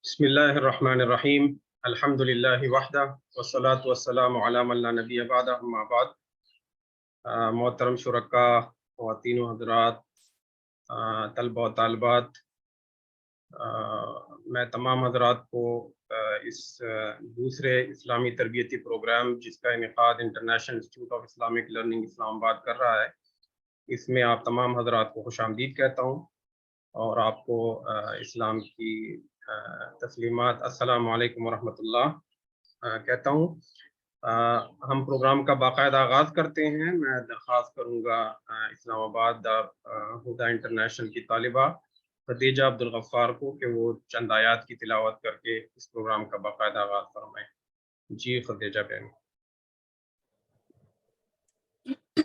بسم اللہ الرحمن الرحیم الحمد للہ وحدہ والصلاة والسلام علی من لا نبی بعدہ اما بعد۔ محترم شرکاء، خواتین و حضرات، طلبہ و طالبات، میں تمام حضرات کو اس دوسرے اسلامی تربیتی پروگرام جس کا انعقاد international institute of Islamic learning Islamabad کر رہا ہے، اس میں آپ تمام حضرات کو خوش آمدید کہتا ہوں اور آپ کو اسلام کی تسلیمات السلام علیکم ورحمۃ اللہ کہتا ہوں۔ ہم پروگرام کا باقاعدہ آغاز کرتے ہیں۔ میں درخواست کروں گا اسلام آباد ہدا انٹرنیشنل کی طالبہ خدیجہ عبدالغفار کو کہ وہ چند آیات کی تلاوت کر کے اس پروگرام کا باقاعدہ آغاز فرمائیں۔ جی خدیجہ بہن۔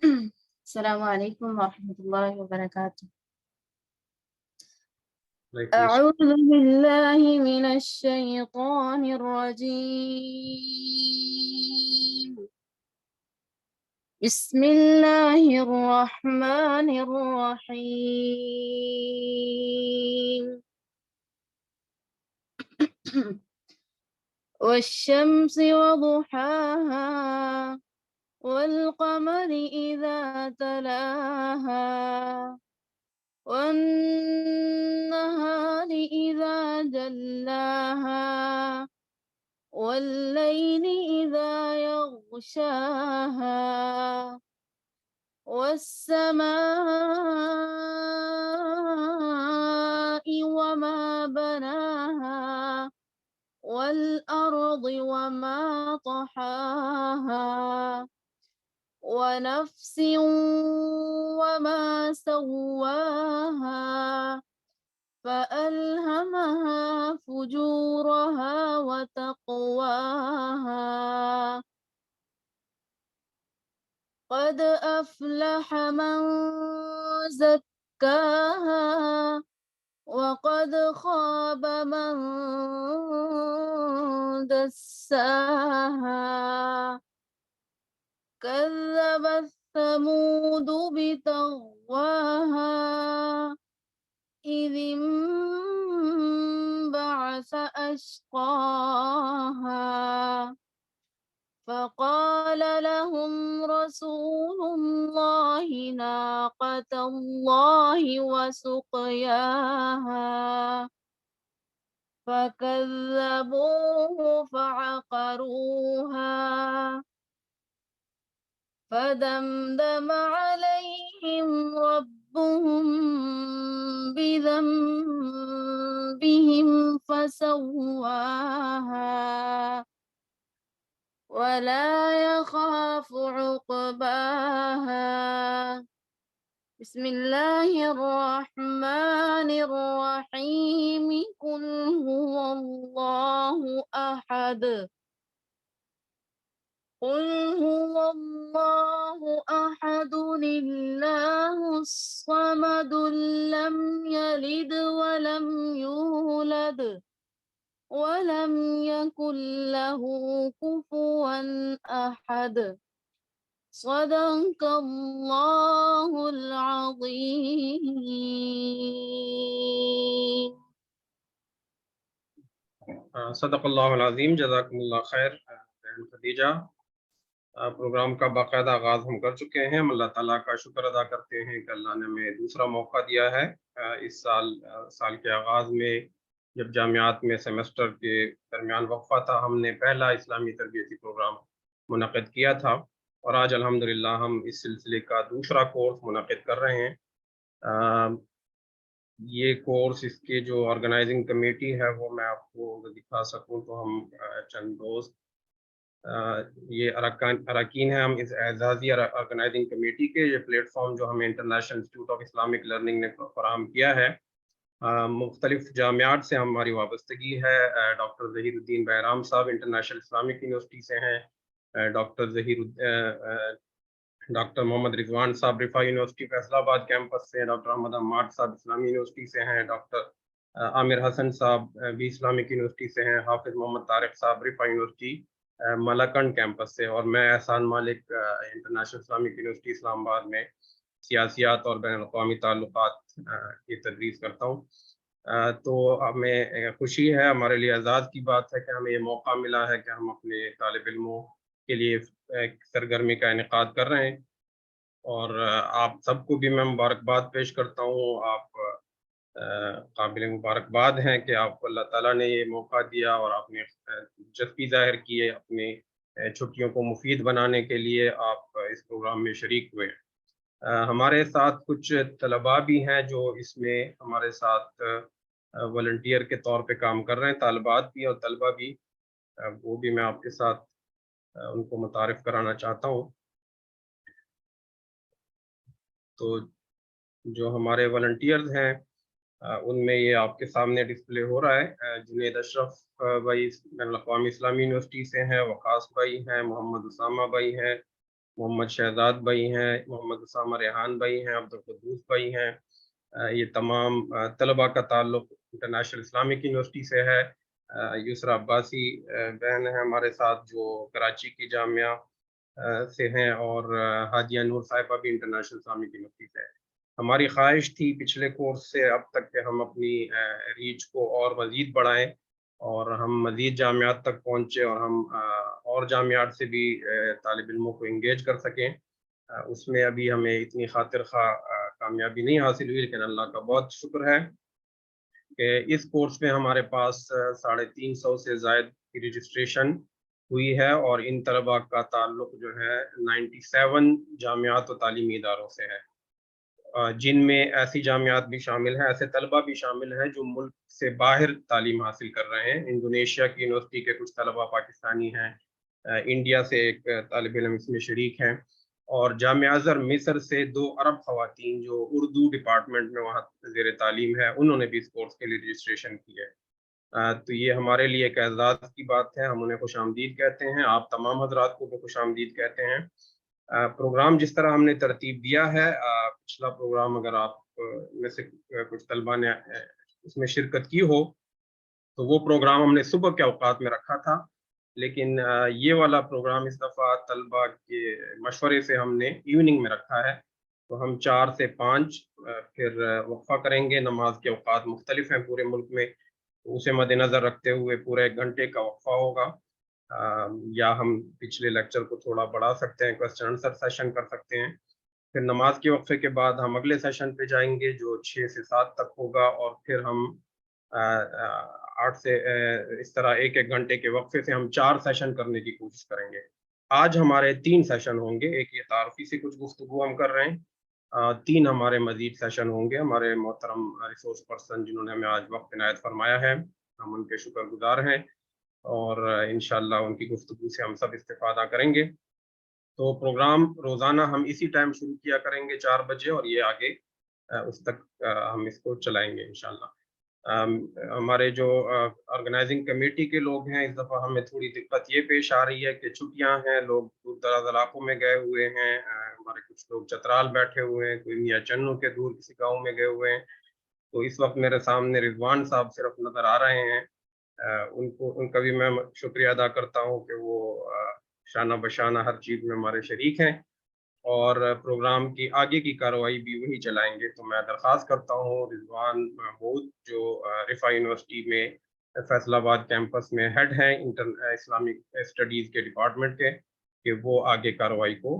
السلام علیکم ورحمۃ اللہ وبرکاتہ۔ السلام۔ اعوذ باللہ من الشیطان الرجیم، بسم اللہ الرحمن الرحیم۔ والشمس وضحاها والقمر إذا تلاها والنهار إذا جلاها والليل إذا يغشاها والسماء وما بناها والأرض وما طحاها ونفس وما سواها فألهمها فجورها وتقواها قد أفلح من زكاها وقد خاب من دساها كذبت ثمود بطغواها إذ انبعث أشقاها فقال لهم رسول الله ناقة الله وسقياها فكذبوه فعقروها فدمدم عليهم ربهم بذنبهم فسواها ولا يخاف عقباها۔ بسم الله الرحمن الرحيم قل هو الله أحد قل هو الله أحد الله الصمد لم يلد ولم يولد ولم يكن له كفوا أحد صدق الله العظيم۔ صدق اللہ العظیم، جزاکم اللہ خیر بہن خدیجہ۔ پروگرام کا باقاعدہ آغاز ہم کر چکے ہیں۔ ہم اللہ تعالیٰ کا شکر ادا کرتے ہیں کہ اللہ نے ہمیں دوسرا موقع دیا ہے۔ اس سال کے آغاز میں جب جامعات میں سیمسٹر کے درمیان وقفہ تھا، ہم نے پہلا اسلامی تربیتی پروگرام منعقد کیا تھا اور آج الحمدللہ ہم اس سلسلے کا دوسرا کورس منعقد کر رہے ہیں۔ یہ کورس، اس کے جو آرگنائزنگ کمیٹی ہے وہ میں آپ کو دکھا سکوں تو ہم چند دوست یہ اراکین ہیں ہم اس اعزازی آرگنائزنگ کمیٹی کے۔ یہ پلیٹ فارم جو ہمیں international institute of Islamic learning نے فراہم کیا ہے، مختلف جامعات سے ہماری وابستگی ہے۔ ڈاکٹر ظہیر الدین بہرام صاحب انٹرنیشنل اسلامک یونیورسٹی سے ہیں، ڈاکٹر محمد رضوان صاحب رفا یونیورسٹی فیصل آباد کیمپس سے، ڈاکٹر احمد عماد صاحب اسلامی یونیورسٹی سے ہیں، ڈاکٹر عامر حسن صاحب بھی اسلامک یونیورسٹی سے ہیں، حافظ محمد طارق صاحب رفا یونیورسٹی ملاکنڈ کیمپس سے، اور میں احسان مالک انٹرنیشنل اسلامک یونیورسٹی اسلام آباد میں سیاسیات اور بین الاقوامی تعلقات کی تدریس کرتا ہوں۔ تو ہمیں خوشی ہے، ہمارے لیے اعزاز کی بات ہے کہ ہمیں یہ موقع ملا ہے کہ ہم اپنے طالب علموں کے لیے ایک سرگرمی کا انعقاد کر رہے ہیں، اور آپ سب کو بھی میں مبارکباد پیش کرتا ہوں۔ آپ قابل مبارکباد ہیں کہ آپ کو اللہ تعالیٰ نے یہ موقع دیا اور آپ نے دلچسپی ظاہر کی ہے اپنی چھٹیوں کو مفید بنانے کے لیے، آپ اس پروگرام میں شریک ہوئے۔ ہمارے ساتھ کچھ طلباء بھی ہیں جو اس میں ہمارے ساتھ والنٹیئر کے طور پہ کام کر رہے ہیں، طالبات بھی اور طلباء بھی، وہ بھی میں آپ کے ساتھ ان کو متعارف کرانا چاہتا ہوں۔ تو جو ہمارے والنٹیئرز ہیں ان میں یہ آپ کے سامنے ڈسپلے ہو رہا ہے۔ جنید اشرف بھائی بین الاقوامی اسلامی یونیورسٹی سے ہیں، وقاص بھائی ہیں، محمد اسامہ بھائی ہیں، محمد شہزاد بھائی ہیں، محمد اسامہ ریحان بھائی ہیں، عبدالقدوس بھائی ہیں۔ یہ تمام طلباء کا تعلق انٹرنیشنل اسلامک یونیورسٹی سے ہے۔ یسرا عباسی بہن ہیں ہمارے ساتھ جو کراچی کی جامعہ سے ہیں، اور ہادیہ نور صاحبہ بھی انٹرنیشنل اسلامک یونیورسٹی سے ہے۔ ہماری خواہش تھی پچھلے کورس سے اب تک کہ ہم اپنی ریچ کو اور مزید بڑھائیں اور ہم مزید جامعات تک پہنچے، اور ہم اور جامعات سے بھی طالب علموں کو انگیج کر سکیں۔ اس میں ابھی ہمیں اتنی خاطر خواہ کامیابی نہیں حاصل ہوئی، لیکن اللہ کا بہت شکر ہے کہ اس کورس میں ہمارے پاس 350 سے زائد کی رجسٹریشن ہوئی ہے، اور ان طلباء کا تعلق جو ہے 97 جامعات و تعلیمی اداروں سے ہے، جن میں ایسی جامعات بھی شامل ہیں، ایسے طلباء بھی شامل ہیں جو ملک سے باہر تعلیم حاصل کر رہے ہیں۔ انڈونیشیا کی یونیورسٹی کے کچھ طلباء پاکستانی ہیں، انڈیا سے ایک طالب علم اس میں شریک ہیں، اور جامعہ ازہر مصر سے 2 عرب خواتین جو اردو ڈپارٹمنٹ میں وہاں زیر تعلیم ہے، انہوں نے بھی اس کورس کے لیے رجسٹریشن کی ہے۔ تو یہ ہمارے لیے ایک اعزاز کی بات ہے، ہم انہیں خوش آمدید کہتے ہیں، آپ تمام حضرات کو بھی خوش آمدید کہتے ہیں۔ پروگرام جس طرح ہم نے ترتیب دیا ہے، پچھلا پروگرام اگر آپ میں سے کچھ طلباء نے اس میں شرکت کی ہو تو وہ پروگرام ہم نے صبح کے اوقات میں رکھا تھا، لیکن یہ والا پروگرام اس دفعہ طلباء کے مشورے سے ہم نے ایوننگ میں رکھا ہے۔ تو ہم 4 سے 5 پھر وقفہ کریں گے، نماز کے اوقات مختلف ہیں پورے ملک میں، اسے مد نظر رکھتے ہوئے پورے 1 گھنٹے کا وقفہ ہوگا، یا ہم پچھلے لیکچر کو تھوڑا بڑھا سکتے ہیں، کوسچن آنسر سیشن کر سکتے ہیں۔ پھر نماز کے وقفے کے بعد ہم اگلے سیشن پہ جائیں گے جو 6 سے 7 تک ہوگا، اور پھر ہم 8 سے اس طرح 1 گھنٹے کے وقفے سے ہم 4 سیشن کرنے کی کوشش کریں گے۔ آج ہمارے 3 سیشن ہوں گے، ایک یہ تعارفی سے کچھ گفتگو ہم کر رہے ہیں، 3 ہمارے مزید سیشن ہوں گے۔ ہمارے محترم ریسورس پرسن جنہوں نے ہمیں آج وقت عنایت فرمایا ہے، ہم ان کے شکر گزار ہیں، اور انشاءاللہ ان کی گفتگو سے ہم سب استفادہ کریں گے۔ تو پروگرام روزانہ ہم اسی ٹائم شروع کیا کریں گے 4 بجے، اور یہ آگے اس تک ہم اس کو چلائیں گے انشاءاللہ۔ ہمارے جو آرگنائزنگ کمیٹی کے لوگ ہیں، اس دفعہ ہمیں تھوڑی دقت یہ پیش آ رہی ہے کہ چھٹیاں ہیں، لوگ دور دراز علاقوں میں گئے ہوئے ہیں، ہمارے کچھ لوگ چترال بیٹھے ہوئے ہیں، کوئی میاں چنو کے دور کسی گاؤں میں گئے ہوئے ہیں، تو اس وقت میرے سامنے رضوان صاحب صرف نظر آ رہے ہیں۔ ان کا بھی میں شکریہ ادا کرتا ہوں کہ وہ شانہ بشانہ ہر چیز میں ہمارے شریک ہیں، اور پروگرام کی آگے کی کارروائی بھی وہی چلائیں گے۔ تو میں درخواست کرتا ہوں رضوان محمود جو رفا یونیورسٹی میں فیصل آباد کیمپس میں ہیڈ ہیں اسلامک اسٹڈیز کے ڈپارٹمنٹ کے، کہ وہ آگے کارروائی کو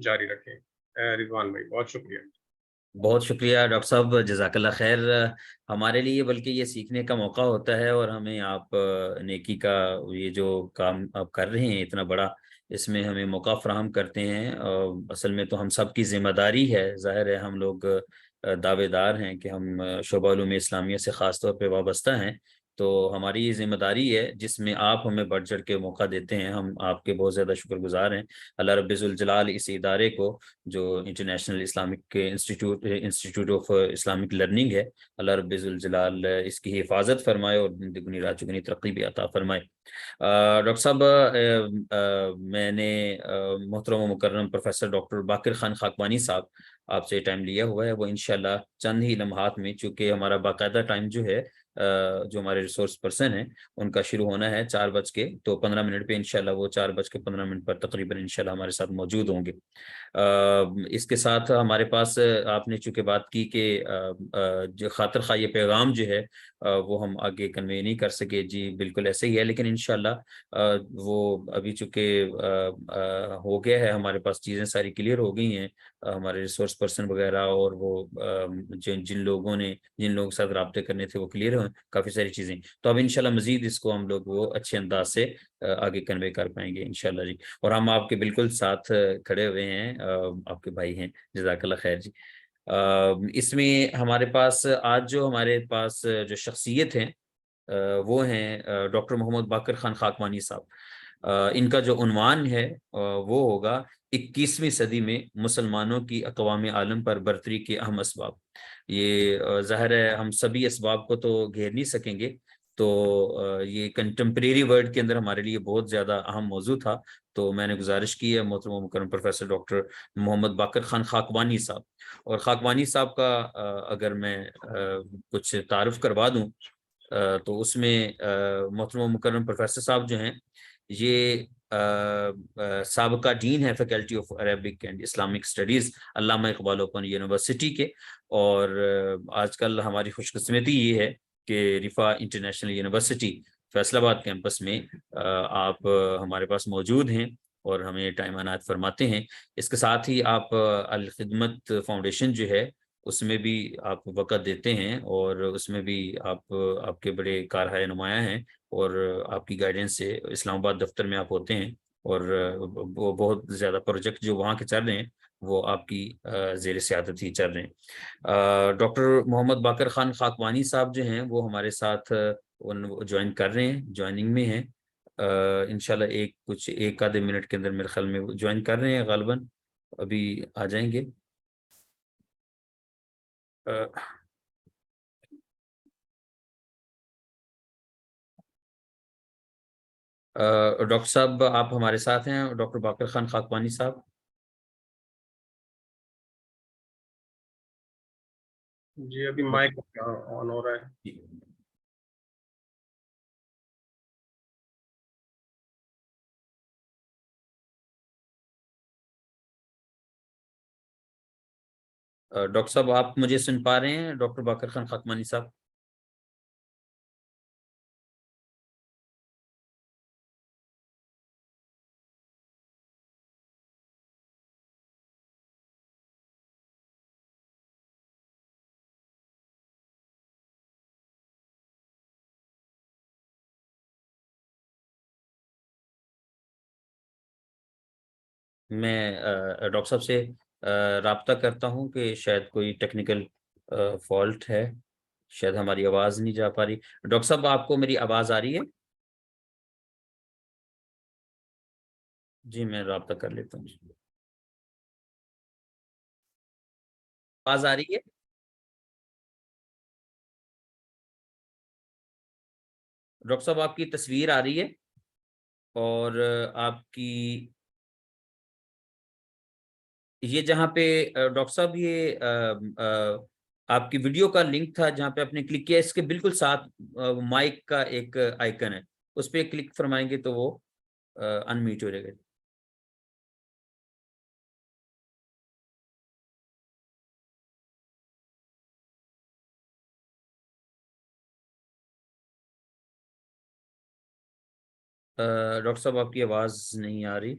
جاری رکھیں۔ رضوان بھائی بہت شکریہ۔ بہت شکریہ ڈاکٹر صاحب، جزاک اللہ خیر۔ ہمارے لیے بلکہ یہ سیکھنے کا موقع ہوتا ہے، اور ہمیں آپ نیکی کا یہ جو کام آپ کر رہے ہیں اتنا بڑا، اس میں ہمیں موقع فراہم کرتے ہیں۔ اصل میں تو ہم سب کی ذمہ داری ہے، ظاہر ہے ہم لوگ دعوے دار ہیں کہ ہم شعبہ علوم اسلامیہ سے خاص طور پہ وابستہ ہیں، تو ہماری یہ ذمہ داری ہے جس میں آپ ہمیں بڑھ چڑھ کے موقع دیتے ہیں، ہم آپ کے بہت زیادہ شکر گزار ہیں۔ اللہ رب ذوالجلال اس ادارے کو جو international Islamic institute of Islamic learning ہے، اللہ رب ذوالجلال اس کی حفاظت فرمائے اور دگنی رات چگنی ترقی بھی عطا فرمائے۔ ڈاکٹر صاحب، میں نے محترم و مکرم پروفیسر ڈاکٹر باقر خان خاکوانی صاحب آپ سے ٹائم لیا ہوا ہے وہ انشاءاللہ چند ہی لمحات میں، چونکہ ہمارا باقاعدہ ٹائم جو ہے جو ہمارے ریسورس پرسن ہیں ان کا شروع ہونا ہے 4:15 پہ، انشاءاللہ وہ 4:15 پر تقریباً انشاءاللہ ہمارے ساتھ موجود ہوں گے۔ اس کے ساتھ ہمارے پاس آپ نے چونکہ بات کی کہ جو خاطر خواہ یہ پیغام جو ہے وہ ہم آگے کنوے نہیں کر سکے، جی بالکل ایسے ہی ہے، لیکن انشاءاللہ وہ ابھی چونکہ ہو گیا ہے، ہمارے پاس چیزیں ساری کلیئر ہو گئی ہیں، ہمارے ریسورس پرسن وغیرہ اور وہ جن لوگوں کے ساتھ رابطے کرنے تھے وہ کلیئر ہوئے کافی ساری چیزیں، تو اب انشاءاللہ مزید اس کو ہم لوگ وہ اچھے انداز سے آگے کنوے کر پائیں گے انشاءاللہ جی، اور ہم آپ کے بالکل ساتھ کھڑے ہوئے ہیں، آپ کے بھائی ہیں، جزاک اللہ خیر جی۔ اس میں ہمارے پاس آج جو ہمارے پاس جو شخصیت ہیں وہ ہیں ڈاکٹر محمد باقر خان خاکوانی صاحب۔ ان کا جو عنوان ہے وہ ہوگا 21ویں صدی میں مسلمانوں کی اقوام عالم پر برتری کے اہم اسباب۔ یہ ظاہر ہے ہم سبھی اسباب کو تو گھیر نہیں سکیں گے، تو یہ کنٹمپریری ورڈ کے اندر ہمارے لیے بہت زیادہ اہم موضوع تھا، تو میں نے گزارش کی ہے محترم و مکرم پروفیسر ڈاکٹر محمد باقر خان خاکوانی صاحب، اور خاکوانی صاحب کا اگر میں کچھ تعارف کروا دوں تو اس میں محترم و مکرم پروفیسر صاحب جو ہیں یہ سابقہ ڈین ہے faculty of Arabic and Islamic studies Allama Iqbal open university کے، اور آج کل ہماری خوش قسمتی یہ ہے کہ رفا انٹرنیشنل یونیورسٹی فیصل آباد کیمپس میں آپ ہمارے پاس موجود ہیں اور ہمیں ٹائم عنایت فرماتے ہیں۔ اس کے ساتھ ہی آپ الخدمت فاؤنڈیشن جو ہے اس میں بھی آپ وقت دیتے ہیں، اور اس میں بھی آپ کے بڑے کارہائے نمایاں ہیں، اور آپ کی گائیڈنس سے اسلام آباد دفتر میں آپ ہوتے ہیں، اور وہ بہت زیادہ پروجیکٹ جو وہاں کے چل رہے ہیں وہ آپ کی زیر سیادت ہی چل رہے ہیں۔ ڈاکٹر محمد باقر خان خاکوانی صاحب جو ہیں وہ ہمارے ساتھ جوائن کر رہے ہیں، جوائننگ میں ہیں، انشاءاللہ ایک آدھے منٹ کے اندر میرے خیال میں جوائن کر رہے ہیں، غالباً ابھی آ جائیں گے۔ ڈاکٹر صاحب آپ ہمارے ساتھ ہیں، ڈاکٹر باقر خان خاکوانی صاحب؟ جی ابھی مائک آن ہو رہا ہے۔ ڈاکٹر صاحب آپ مجھے سن پا رہے ہیں ڈاکٹر باقر خان خاکوانی صاحب؟ میں ڈاکٹر صاحب سے رابطہ کرتا ہوں کہ شاید کوئی ٹیکنیکل فالٹ ہے، شاید ہماری آواز نہیں جا پا رہی۔ ڈاکٹر صاحب آپ کو میری آواز آ رہی ہے؟ جی میں رابطہ کر لیتا ہوں۔ آواز آ رہی ہے؟ ڈاکٹر صاحب آپ کی تصویر آ رہی ہے، اور آپ کی یہ جہاں پہ ڈاکٹر صاحب یہ آپ کی ویڈیو کا لنک تھا جہاں پہ آپ نے کلک کیا، اس کے بالکل ساتھ مائک کا ایک آئیکن ہے، اس پہ کلک فرمائیں گے تو وہ انمیوٹ ہو جائے گا۔ ڈاکٹر صاحب آپ کی آواز نہیں آ رہی،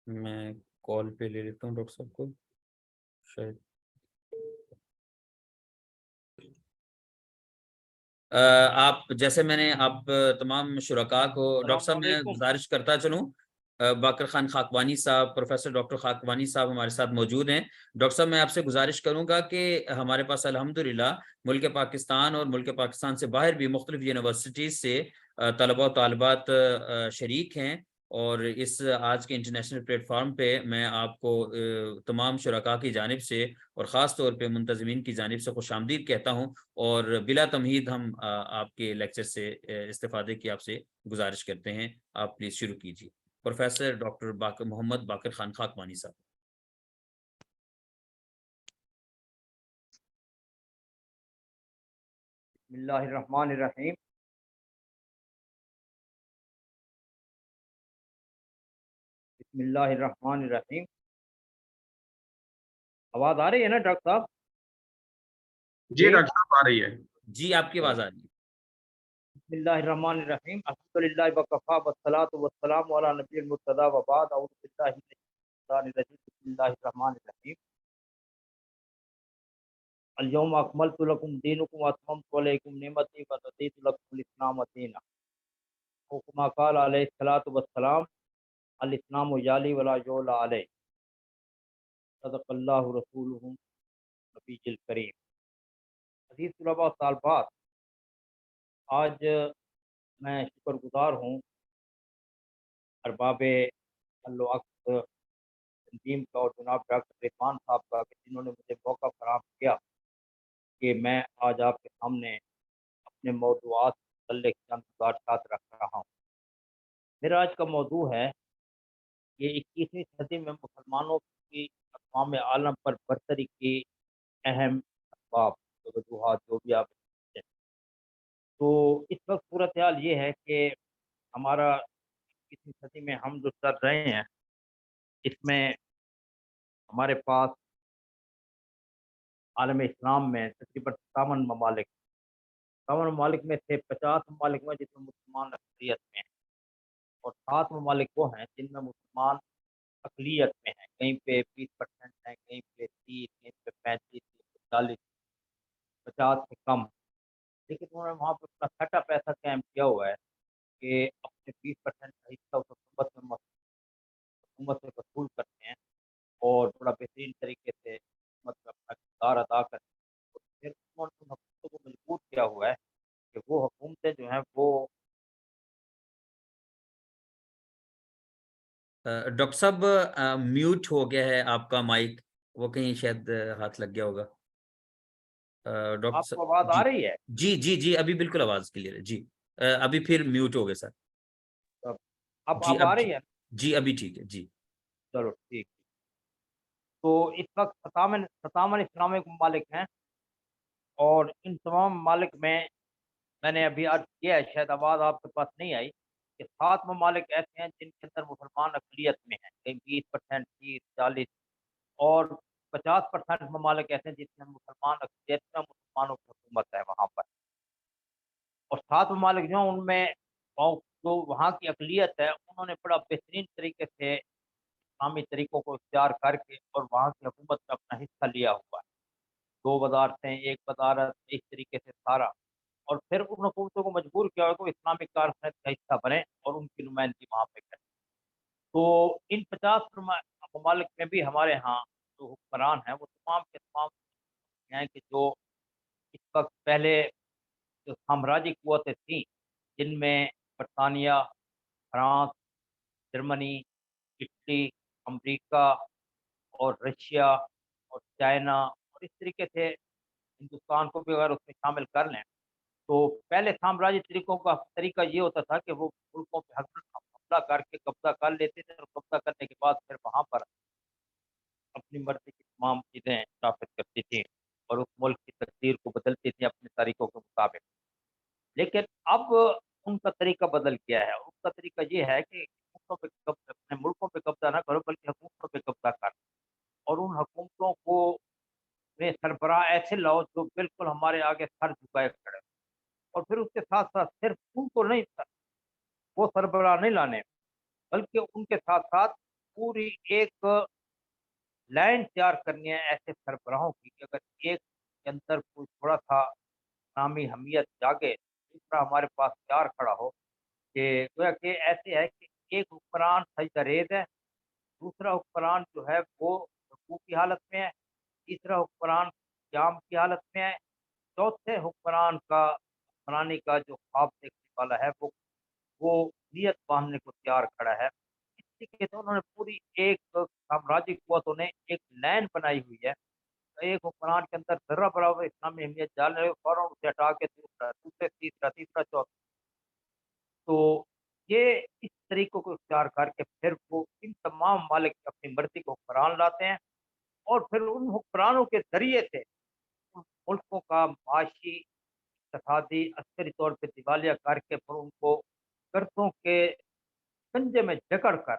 میں کال پہ لے لیتا ہوں ڈاکٹر صاحب کو، شاید آپ جیسے میں نے آپ تمام شرکاء کو، ڈاکٹر صاحب میں گزارش کرتا چلوں، باقر خان خاکوانی صاحب، پروفیسر ڈاکٹر خاکوانی صاحب ہمارے ساتھ موجود ہیں۔ ڈاکٹر صاحب میں آپ سے گزارش کروں گا کہ ہمارے پاس الحمدللہ ملک پاکستان اور ملک پاکستان سے باہر بھی مختلف یونیورسٹیز سے طلباء و طالبات شریک ہیں، اور اس آج کے انٹرنیشنل پلیٹ فارم پہ میں آپ کو تمام شرکاء کی جانب سے اور خاص طور پہ منتظمین کی جانب سے خوش آمدید کہتا ہوں، اور بلا تمہید ہم آپ کے لیکچر سے استفادے کی آپ سے گزارش کرتے ہیں۔ آپ پلیز شروع کیجیے۔ प्रोफेसर डॉक्टर मोहम्मद बाकर खान खाकवानी साहब। बिस्मिल्लाहिर्रहमानिर्रहीम। बिस्मिल्लाहिर्रहमानिर्रहीम। आवाज आ रही है ना डॉक्टर साहब? जी डॉक्टर साहब आ रही है। जी आपकी आवाज आ रही है। बिस्मिल्लाहिर्रहमानिर्रहीम। अल्हम्दुलिल्लाहि वकफ़ा वस्सलातु वस्सलामु अला नबिय्यिल मुर्तज़ा व बाद। अऊज़ु बिल्लाहि मिनश शैतानिर रजीम। बिस्मिल्लाहिर्रहमानिर्रहीम। अल-यौमा अकमलतु लकुम दीनुकुम व अतममतु अलैकुम निअमती व रदीतु लकुमुल इस्लाम दीना। ओ कमा क़ाल अलैहि सलातु वस्सलाम अल इस्लामु याली वला युला अलैहि। सदक़ल्लाहु रसूलुहु नबीयुल करीम। अज़ीज़ तलबा व तालिबात, आज मैं शुक्रगुजार हूँ अरबाब अल-वक़्त तंजीम का और जनाब डॉक्टर रिजवान साहब का कि जिन्होंने मुझे मौका फराहम किया कि मैं आज आपके सामने अपने मौज़ूआत से मुतल्लिक़ चंद गुज़ारिशात रख रहा हूँ। मेरा आज का मौज़ू है कि 21वीं सदी में मुसलमानों की अक़वाम आलम पर बरतरी की अहम असबाब, वजूहात जो भी आप हैं। तो इस वक्त सूरत हाल ये है कि हमारा 21वीं सदी में हम जो चल रहे हैं, इसमें हमारे पास आलम इस्लाम में तकरीबन 57 ममालिक में से 50 ममालिक में जिसमें मुसलमान अक्सरियत में हैं, और 7 ममालिक वो हैं जिनमें मुसलमान अक़लियत में हैं। कहीं पे 20% हैं, कहीं पे 30, कहीं पे 35, 40, 50 से कम। लेकिन उन्होंने वहाँ पे अपना सेटअप ऐसा कायम किया हुआ है कि अपने 20% का हिस्सा उस हुकूमत से वसूल करते हैं और बड़ा बेहतरीन तरीके से मतलब अपना किरदार अदा करते हैं। तो फिर उन्होंने उन हुकूमतों को मजबूर किया हुआ है कि वो हुकूमतें जो हैं वो डॉक्टर साहब म्यूट हो गया है आपका माइक, वो कहीं शायद हाथ लग गया होगा। डॉक्टर आपको आवाज़ आ जी रही है? जी जी जी अभी बिल्कुल आवाज क्लियर है जी। अभी फिर म्यूट हो गया सर। अब जी अब आ अब रही है? जी अभी ठीक है जी। चलो ठीक। तो इस वक्त 57 इस्लामिक ममालिक हैं और इन तमाम ममालिक में मैंने अभी अर्ज़ किया है, शायद आवाज़ आपके पास नहीं आई, कि 7 ममालिक ऐसे हैं जिनके अंदर मुसलमान अक़लियत में हैं, कहीं 20%, 30, 40 और 50% ममालिक ऐसे हैं जिसमें मुसलमान अक़लियत में मुसलमानों की हुकूमत है वहाँ पर। और 7 ममालिक जो हैं उनमें जो वहाँ की अक़लियत है, उन्होंने बड़ा बेहतरीन तरीके से इस्लामी तरीकों को इख्तियार करके और वहाँ की हुकूमत में अपना हिस्सा लिया हुआ है। 2 वज़ारतें, 1 वज़ारत, इस तरीके से सारा। और फिर उन हुकूमतों को मजबूर किया कि वो इस्लामिक कारखने का हिस्सा बने और उनकी नुमाइंदगी वहाँ पे करें। तो इन 50 ममालिक में भी हमारे यहाँ जो हुक्मरान हैं, वो तमाम के तमाम हैं कि जो इस वक़्त पहले जो साम्राज्यिक क़ुव्वतें थीं, जिनमें बरतानिया, फ्रांस, जर्मनी, इटली, अमरीका और रशिया और चाइना और इस तरीके से हिंदुस्तान को भी अगर उसमें शामिल कर लें, तो पहले साम्राज्य तरीका ये होता था कि वो मुल्कों पे हमला करके कब्ज़ा कर लेते थे और कब्ज़ा करने के बाद फिर वहाँ पर अपनी मर्ज़ी की तमाम चीज़ें स्थापित करती थी और उस मुल्क की तकदीर को बदलती थी अपने तरीकों के मुताबिक। लेकिन अब उनका तरीका बदल गया है। उनका तरीका ये है कि हुकूमतों पे अपने मुल्कों पे कब्ज़ा ना करो बल्कि हुकूमतों पे कब्ज़ा करो और उन हुकूमतों को में सरबराह ऐसे लाओ जो बिल्कुल हमारे आगे सर झुकाए खड़े हों। और फिर उसके साथ-साथ सिर्फ़ उनको नहीं वो सरबराह नहीं लाने, बल्कि उनके साथ-साथ पूरी एक लाइन तैयार करनी है ऐसे सरबराहों की कि अगर एक के अंदर कोई थोड़ा-सा इस्लामी हमियत जागे, दूसरा हमारे पास तैयार खड़ा हो कि गोया कि ऐसे है कि एक हुक्मरान सजदरेज़ है, दूसरा हुक्मरान जो है वो रुकू की हालत में है, तीसरा हुक्मरान क़याम की हालत में है, चौथे हुक्मरान का हुक्मरानी का जो ख्वाब देखने वाला है वो नियत बाँधने को तैयार खड़ा है। इस तरीके से उन्होंने पूरी एक साम्राज्यिक क़ुव्वतों ने एक लाइन बनाई हुई है। एक हुक्मरान के अंदर ज़र्रा बराबर इस्लामी अहमियत डाल रहे हो, फ़ौरन उसे हटा के दूसरा, तीसरा, चौथा। तो ये इस तरीकों को इख्तियार करके फिर वो इन तमाम ममालिक में अपनी मर्ज़ी के हुक्मरान लाते हैं और फिर उन हुक्मरानों के ज़रिए से उन मुल्कों का माशी, इक़्तिसादी, अस्करी तौर पे दिवालिया करके फिर उनको कर्ज़ों के शिकंजे में जकड़ कर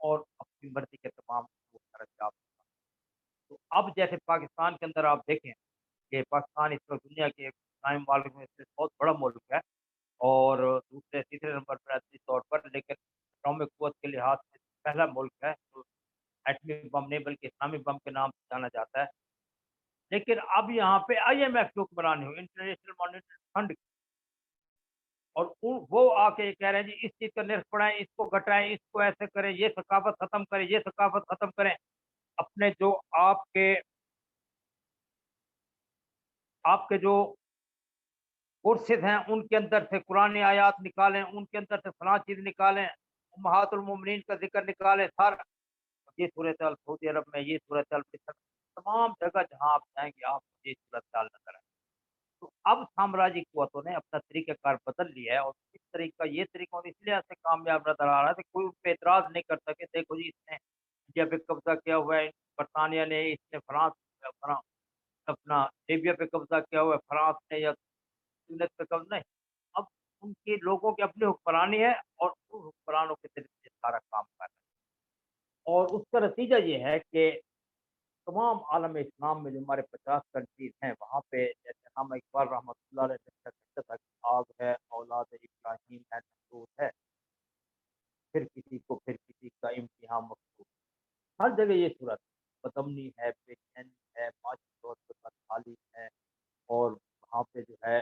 और अपनी मर्ज़ी के तमाम वो खर्चात। तो अब जैसे पाकिस्तान के अंदर आप देखें कि पाकिस्तान इस वक़्त दुनिया के इस्लामी मुमालिक में से बहुत बड़ा मुल्क है और दूसरे तीसरे नंबर पर आर्थिक तौर पर, लेकिन एटॉमिक क़ुव्वत के लिहाज़ से पहला मुल्क है जो एटमी बम नहीं बल्कि इस्लामी बम के नाम से जाना जाता है। लेकिन अब यहाँ पे आईएमएफ की हुक्मरानी हुई, इंटरनेशनल मॉनेटरी फंड की, और वो आके ये कह रहे हैं जी इस चीज़ का निर्ख बढ़ाएँ, इसको घटाएँ, इसको ऐसे करें, ये सकाफ़त ख़त्म करें, ये सकाफ़त ख़त्म करें। अपने जो आपके आपके जो कोर्सेज़ हैं उनके अंदर से कुरानी आयात निकालें, उनके अंदर से फलाँ चीज़ निकालें, उम्महातुल मोमिनीन का ज़िक्र निकालें, सारा ये सूरत-ए-हाल सऊदी अरब में, ये सूरत-ए-हाल मिस्र, तमाम जगह जहाँ आप जाएँगे आपको ये सूरत-ए-हाल नज़र आएगी। तो अब साम्राज्यिक क़ुव्वतों ने अपना तरीक़ाकार बदल लिया है और इस तरीक़ा ये तरीक़ा इसलिए ऐसे कामयाब नज़र आ रहा है कि कोई उन पे एतराज़ नहीं कर सके, देखो जी इसने इंडिया पे कब्ज़ा किया हुआ है, बरतानिया ने, इसने फ्रांस फ्रां अपना लीबिया पे कब्ज़ा किया हुआ है, फ्रांस ने या यूनाइट पे कब्ज़ा नहीं। अब उनके लोगों की अपनी हुक्मरानी है और उन हुक्मरानों के तरीक़े से सारा काम कर रहे हैं। और उसका नतीजा ये है कि तमाम आलम इस्लाम में जो हमारे 50 कंट्रीज़ हैं, वहाँ पे जैसे अल्लामा इकबाल रहमतुल्लाह अलैह ने लिखा था कि आग है, औलाद इब्राहीम है, नमरूद है, फिर किसी का इम्तिहान मकसूद। हर जगह ये सूरत बदअमनी है, बेचैनी है, माशी तौर पे बदहाली है और वहाँ पे जो है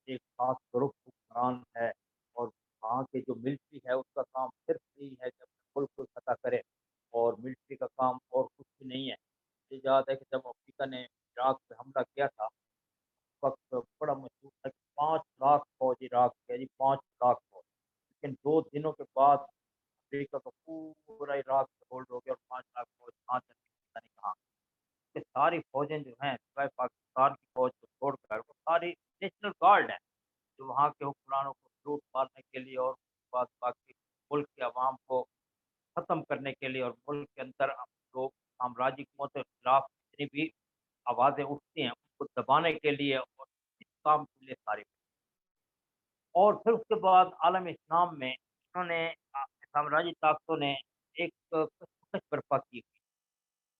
एक ख़ास ग्रुप हुक्मरान है और वहाँ के जो मिलिट्री है उसका काम सिर्फ़ यही है कि अपने मुल्क को फतह करे और मिलिट्री का काम और कुछ भी नहीं है। मुझे याद है कि जब अमेरिका ने इराक पे हमला किया था, उस वक़्त बड़ा मशहूर था कि 5 लाख फ़ौज इराक के, जी 5 लाख फ़ौज। लेकिन 2 दिनों के बाद अमेरिका का पूरा इराक पे होल्ड हो गया और 5 लाख फ़ौज कहाँ चली गई पता नहीं कहाँ। ये सारी फ़ौजें जो हैं सिवाय पाकिस्तान की फ़ौज को छोड़कर वो सारी नेशनल गार्ड हैं, जो वहाँ के हुक्मरानों को लूट मारने के लिए और उसके बाद बाकी मुल्क के अवाम को ख़त्म करने के लिए और मुल्क के अंदर जो साम्राज्यिक हुकूमत के खिलाफ जितनी भी आवाज़ें उठती हैं, उसको दबाने के लिए और इस काम के लिए सारी। और फिर उसके बाद आलम इस्लाम में उन्होंने साम्राज्यी ताकतों ने एक कशमकश बर्पा की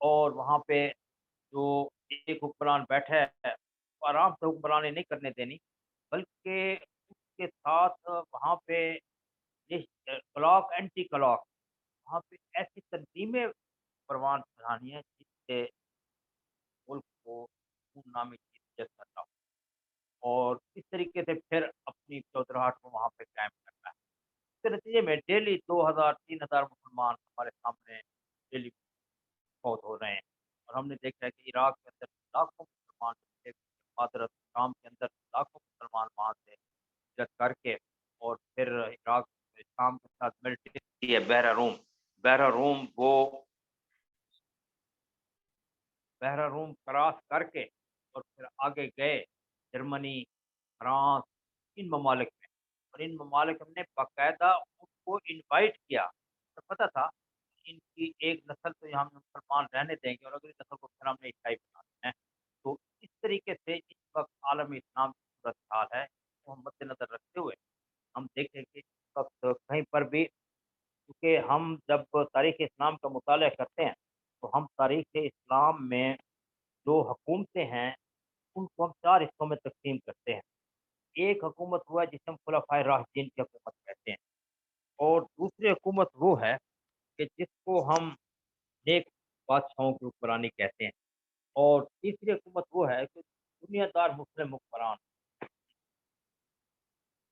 और वहाँ पे जो एक हुक्मरान बैठा है, वो आराम से हुक्मरानी नहीं करने देनी, बल्कि उसके साथ वहाँ पे ये क्लॉक एंटी क्लॉक वहाँ पे ऐसी तंज़ीमें परवान चढ़ानी है जिससे मुल्क को खून-नामी चीज़ जैसा ना हो और इस तरीके से फिर अपनी चौधराहट को वहाँ पे कायम करना है। इसके नतीजे में डेली 2000-3000 मुसलमान हमारे सामने डेली फौत हो रहे हैं और हमने देखा है कि इराक के अंदर लाखों मुसलमान थे, मादरत शाम के अंदर लाखों मुसलमान वहाँ से हिजरत करके और फिर इराक शाम के साथ मिलिट्री है बहरा रूम क्रॉस करके और फिर आगे गए जर्मनी, फ्रांस, इन ममालिक में और इन ममालिक ने बाकायदा उनको इनवाइट किया। तो पता था कि इनकी एक नस्ल तो यहाँ मुसलमान रहने देंगे और अगली नस्ल को फिर हमने ईसाई बनाना है। तो इस तरीके से इस वक़्त आलम इस्लाम की सूरत-हाल है, को हम मद्देनज़र रखते हुए हम देखें कि इस वक़्त कहीं पर भी क्योंकि हम जब तारीख़ इस्लाम का मुताला करते हैं, तो हम तारीख़ इस्लाम में जो हुकूमतें हैं, उनको हम 4 हिस्सों में तक़सीम करते हैं। एक हुकूमत वो है जिसे हम खुलाफाए राशिदीन की हुकूमत कहते हैं और दूसरी हुकूमत वो है कि जिसको हम नेक बादशाहों की हुक्मरानी कहते हैं और तीसरी हुकूमत वो है कि दुनियादार मुस्लिम हुक्मरान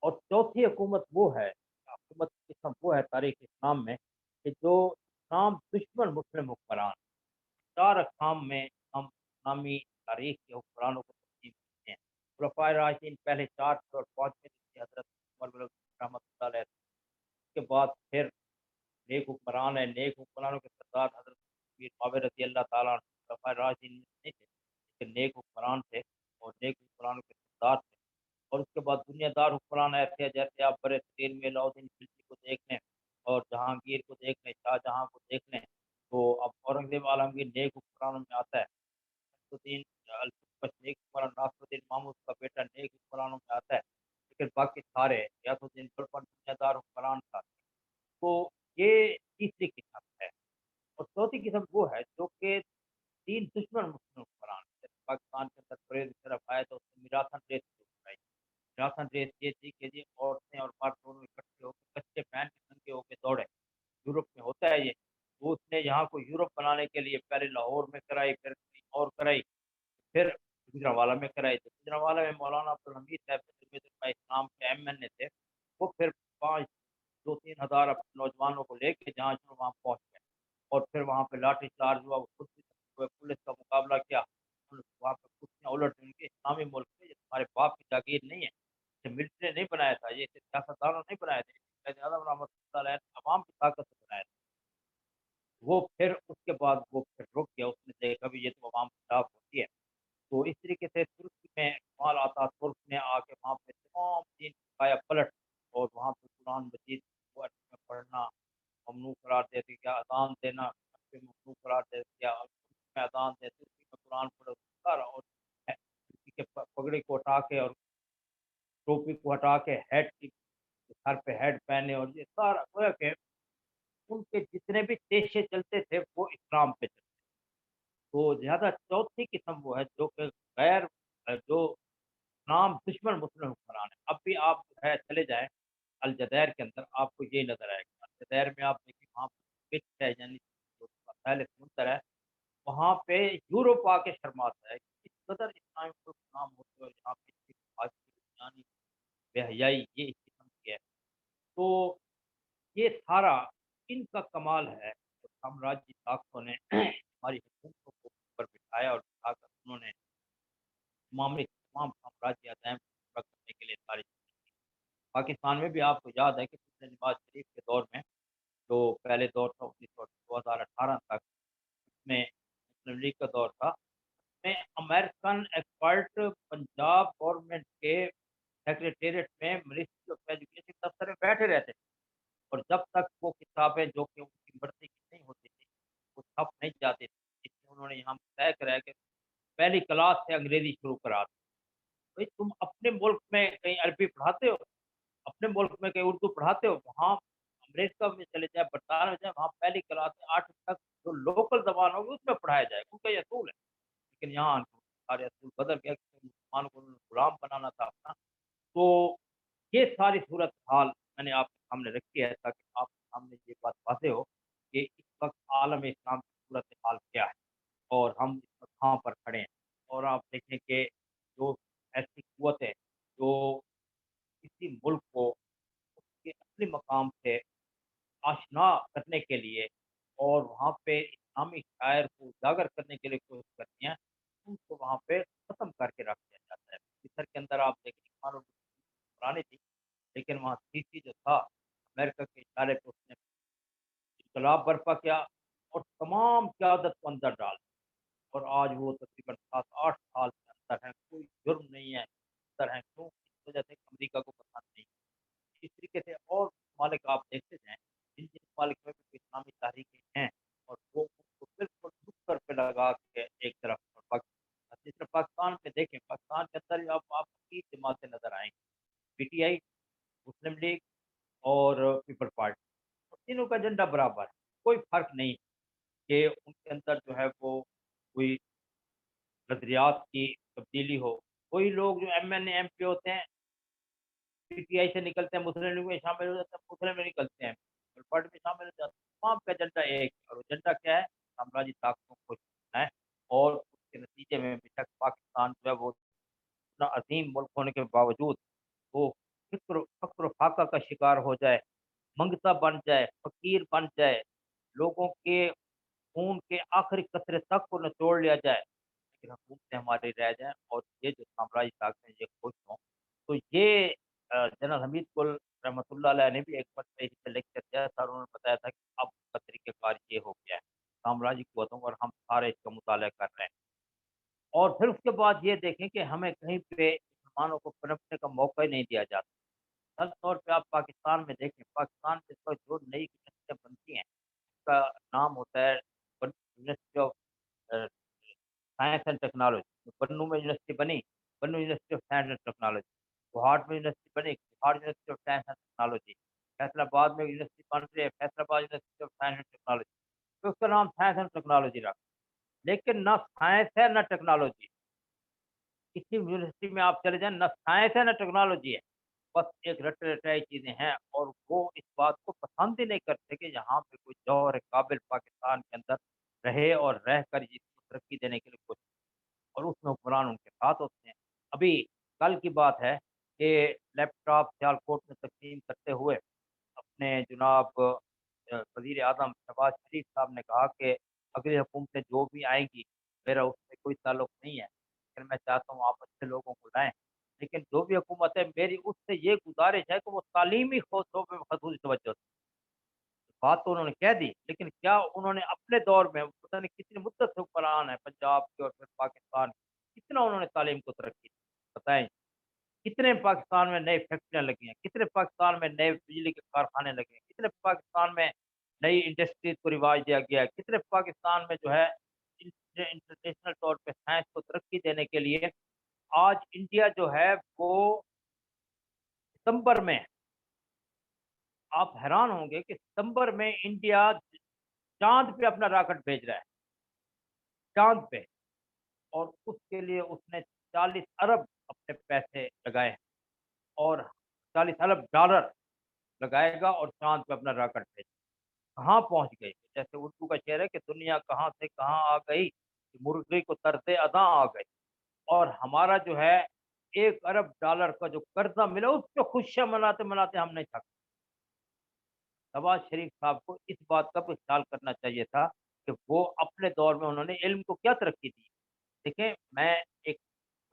और चौथी हुकूमत वो है, हुकूमत की किस्म वो है तारीख़ इस्लाम में कि जो इस्लाम दुश्मन मुस्लिम हुक्मरान 4 अक़साम में हम इस्लामी तारीख़ के हुक्मरानों को तक़सीम करते हैं। खुलफ़ाए राशिदीन पहले 4 थे और 5वें थे हज़रत उमर बिन रहमतुल्लाह अलैह। उसके बाद फिर नेक हुक्मरान है, नेक हुक्मरानों के सरदार हज़रत मीर मुआविया रज़ी अल्लाह तआला अन्हु खुलफ़ाए राशिदीन नहीं थे, लेकिन नेक हुक्मरान थे और नेक हुक्मरानों के सरदार थे। اور उसके बाद दुनियादार हुक्मरान ऐसे हैं, जैसे आप बड़े तरीन में अलाउद्दीन खिलजी को देख लें और जहांगीर को देख लें, शाहजहां को देख लें, तो अब औरंगजेब आलमगीर नेक हुक्मरानों में आता है। नसरुद्दीन अल्तुतमिश नेक हुक्मरान, नासरुद्दीन महमूद का बेटा नेक हुक्मरानों में आता है, लेकिन बाकी सारे, गयासुद्दीन बुरपन दुनियादार हुक्मरान था। तो ये तीसरी किस्म है। और चौथी किस्म वो है जो कि 3 दुश्मन मुस्लिम हुक्मरान, जैसे पाकिस्तान के अंदर परेज तरफ आया तो उसने मीरासन रेस शुरू कराई। मीरासन रेस ये थी कि जी औरतें और मर्द दोनों इकट्ठे होकर कच्चे पहन के नंगे होके दौड़े। यूरोप में होता है ये। तो उसने यहाँ को यूरोप बनाने के लिए पहले लाहौर में कराई, फिर कहीं और कराई, फिर गुजरांवाला में कराई। तो गुजरांवाला में मौलाना अब्दुल हमीद साहब जमीयत इस्लाम के एमएनए थे। वो फिर 5 2-3 हज़ार अपने नौजवानों को लेके जहाँ चाहो वहाँ पहुँच गए और फिर वहाँ पे लाठी चार्ज हुआ, वो खुद भी हुए, पुलिस का मुकाबला किया। वहाँ पे कुर्सियाँ उलट दी उनकी, इस्लामी मुल्क में ये तुम्हारे बाप की जागीर नहीं है, ये मिलिट्री ने नहीं बनाया था, ये सियासतदानों ने नहीं बनाया था, कायद-ए-आज़म रहमतुल्लाह अलैह ने अवाम की ताकत से बनाया था। वो फिर उसके बाद वो फिर रुक गया, उसने देखा भी ये तो अवाम के खिलाफ होती है। तो इस तरीके से तुर्की में कमाल अतातुर्क ने आके वहाँ पे तमाम दीन की काया पलट और वहाँ पे कुरान मजीद को अरबी में पढ़ना ममनू करार दे दिया, अज़ान देना अरबी में ममनू करार दे दिया, तुर्की में अज़ान दे, तुर्की में कुरान पढ़ो सारा। और तुर्की के पगड़ी को हटा के और टोपी को हटा के हैट की सर पे हैट पहने और ये सारा गोया के उनके जितने भी देशे चलते थे वो इस्लाम पे चलते। तो ज़्यादा चौथी किस्म वो है जो कि गैर जो नाम दुश्मन मुस्लिम हुक्मरान है। अब भी आप जो है चले जाएँ अलजज़ायर के अंदर आपको ये नज़र आएगा। अलजज़ायर में आप देखिए वहाँ पे पिच है यानी जो साहिल समुंदर है, वहाँ पे यूरोप आके शर्माता है। कि इस कदर इस्लामी मुल्क नाम होते हुए यहाँ पे इतनी फाजिल यानी बेहयाई ये इस किस्म की है। तो ये सारा इनका कमाल है। तो साम्राज्य ताकतों ने हमारी हुकूमतों को ऊपर बिठाया और बिठाकर उन्होंने तमाम साम्राज्य अज़ाइम को पूरा करने के लिए सारी पाकिस्तान में भी आपको याद है कि पिछले नवाज़ शरीफ के दौर में जो पहले दौर था 2018 तक, उसमें मुस्लिम लीग का दौर था, उसमें अमेरिकन एक्सपर्ट पंजाब गवर्नमेंट के सेक्रेटेरिएट में मिनिस्ट्री ऑफ एजुकेशन दफ्तर में बैठे रहते थे। और जब तक वो किताबें जो कि उनकी मर्ज़ी की नहीं होती थी, वो छप नहीं जाती थी, इसलिए उन्होंने यहाँ तय कराया कि पहली क्लास से अंग्रेज़ी शुरू करा दो। भई तुम अपने मुल्क में कहीं अरबी पढ़ाते हो? अपने मुल्क में कहीं उर्दू पढ़ाते हो? वहाँ अमेरिका में चले जाएँ, बरतानिया में जाएँ, वहाँ पहली क्लास से 8वीं तक जो लोकल ज़बान होगी उसमें पढ़ाया जाएगा, उनका ये असूल है। लेकिन यहाँ सारे असूल बदल गया क्योंकि मुसलमानों को उन्होंने गुलाम बनाना था अपना। तो ये सारी सूरत-हाल मैंने आपके सामने रखी है ताकि आपके सामने ये बात वाज़ेह हो कि इस वक़्त आलम इस्लाम की सूरत-हाल क्या है और हम इस वक़्त कहाँ पर खड़े हैं। और आप देखें कि जो ऐसी क़ुव्वतें जो किसी मुल्क को उसके असली मकाम से आशना करने के लिए और वहाँ पे इस्लामी शायर को उजागर करने के लिए कोशिश करती हैं, उनको वहाँ पे ख़त्म करके रख दिया जाता है। मिस्र के अंदर आप देखें इस्लाम पुरानी थी, लेकिन वहाँ सीसी जो था, अमेरिका के इशारे पे उसने इन्कलाब बर्पा किया और तमाम क़यादत को अंदर डाल दिया। और आज वो तकरीबन 7-8 साल के अंदर हैं, कोई जुर्म नहीं है, अंदर हैं क्यों? इस वजह से अमरीका को पसंद नहीं। इस तरीके से और ममालिक आप देखते जाएँ, जिन-जिन ममालिक में भी इस्लामी तहरीकें हैं और वो उसको बिल्कुल नुक्कड़ पे लगा के एक तरफ और जिस तरह पाकिस्तान में देखें, पाकिस्तान के अंदर आप 3 जमातें नज़र आएँगी, पीटीआई, मुस्लिम लीग और पीपल पार्टी। और तीनों का एजेंडा बराबर है, कोई फ़र्क नहीं कि उनके अंदर जो है वो कोई नज़रियात की तब्दीली हो। कोई लोग जो एमएनए, एमपी होते हैं पीटीआई से निकलते हैं, मुस्लिम लीग में शामिल हो जाते हैं, मुस्लिम में निकलते हैं, पीपल पार्टी में शामिल हो जाते हैं। तमाम का एजेंडा एक है और एजेंडा क्या है? साम्राज्य ताकतों को जीतना है और उसके नतीजे में बेशक पाकिस्तान जो है वो इतना अज़ीम मुल्क होने के बावजूद वो फ़क्र-फाक़ा का शिकार हो जाए, मंगता बन जाए, फ़कीर बन जाए, लोगों के खून के आखिरी कतरे तक को निचोड़ लिया जाए, लेकिन हुकूमतें हमारी रह जाएँ और ये जो साम्राज्य ताकतें ये खुश हों। तो ये जनरल हमीद कुल रहमतुल्लाह अलैह ने भी एक मरतबा इसी पे लेक्चर दिया था और उन्होंने बताया था कि अब का तरीक़ाकार ये हो गया है, साम्राज्य क़ुव्वतों और हम सारे इसका मुताला कर रहे हैं। और फिर उसके बाद ये देखें कि हमें कहीं पे मुसलमानों को पनपने का मौका ही नहीं दिया जाता। मिसाल तौर पे आप पाकिस्तान में देखें, पाकिस्तान में इस वक़्त जो नई यूनिवर्सिटियाँ बनती हैं, उसका नाम होता है university of uh, science and technology. Bannu में यूनिवर्सिटी बनी, Bannu university of science and technology. गुवाहाट में यूनिवर्सिटी बनी, गुवाहाट university of science and technology. Faisalabad में यूनिवर्सिटी बन रही है, Faisalabad university of science and technology. तो उसका नाम साइंस एंड टेक्नोलॉजी रखा, लेकिन ना साइंस है ना टेक्नोलॉजी। किसी यूनिवर्सिटी में आप चले जाएँ, ना साइंस है ना टेक्नोलॉजी है। बस एक रट-रटाई चीज़ें हैं, और वो इस बात को पसंद ही नहीं करते कि यहाँ पे कोई जौहर काबिल पाकिस्तान के अंदर रहे और रहकर इसको तरक्की देने के लिए कोशिश, और उसमें हुक्मरान उनके साथ होते हैं। अभी कल की बात है कि लैपटॉप सियालकोट में तक़सीम करते हुए अपने जनाब वज़ीर-ए-आज़म शहबाज शरीफ साहब ने कहा कि अगली हुकूमतें जो भी आएँगी, मेरा उससे कोई ताल्लुक नहीं है, लेकिन मैं चाहता हूँ आप अच्छे लोगों को लाएँ। लेकिन जो भी हुकूमत है, मेरी उससे ये गुज़ारिश है कि वो तालीमी शोबे में ख़ुसूसी तवज्जो दें। बात तो उन्होंने कह दी, लेकिन क्या उन्होंने अपने दौर में पता नहीं कितनी मुद्दत से हुक्मरान हैं पंजाब के और फिर पाकिस्तान के, कितना उन्होंने तालीम को तरक्की दी, बताएँ? कितने पाकिस्तान में नई फैक्ट्रियाँ लगी हैं, कितने पाकिस्तान में नए बिजली के कारखाने लगे हैं, कितने पाकिस्तान में नई इंडस्ट्रीज़ को रिवाज दिया गया है, कितने पाकिस्तान में जो है इंटरनेशनल तौर पे साइंस को तरक्की देने के लिए आज इंडिया जो है वो सितंबर में, आप हैरान होंगे कि सितंबर में इंडिया चाँद पे अपना रॉकेट भेज रहा है, चाँद पे, और उसके लिए उसने 40 अरब अपने पैसे लगाए हैं, और 40 अरब डॉलर लगाएगा और चाँद पे अपना रॉकेट भेजेगा। कहाँ पहुँच गई? जैसे उर्दू का शेर है कि दुनिया कहाँ से कहाँ आ गई, कि मुर्गे को तरते अदा आ गई। और हमारा जो है 1 अरब डॉलर का जो कर्ज़ा मिला, उस पे खुशियाँ मनाते-मनाते हम नहीं थक। नवाज़ शरीफ साहब को इस बात का भी ख़्याल करना चाहिए था कि वो अपने दौर में उन्होंने इल्म को क्या तरक्की दी। देखिए, मैं एक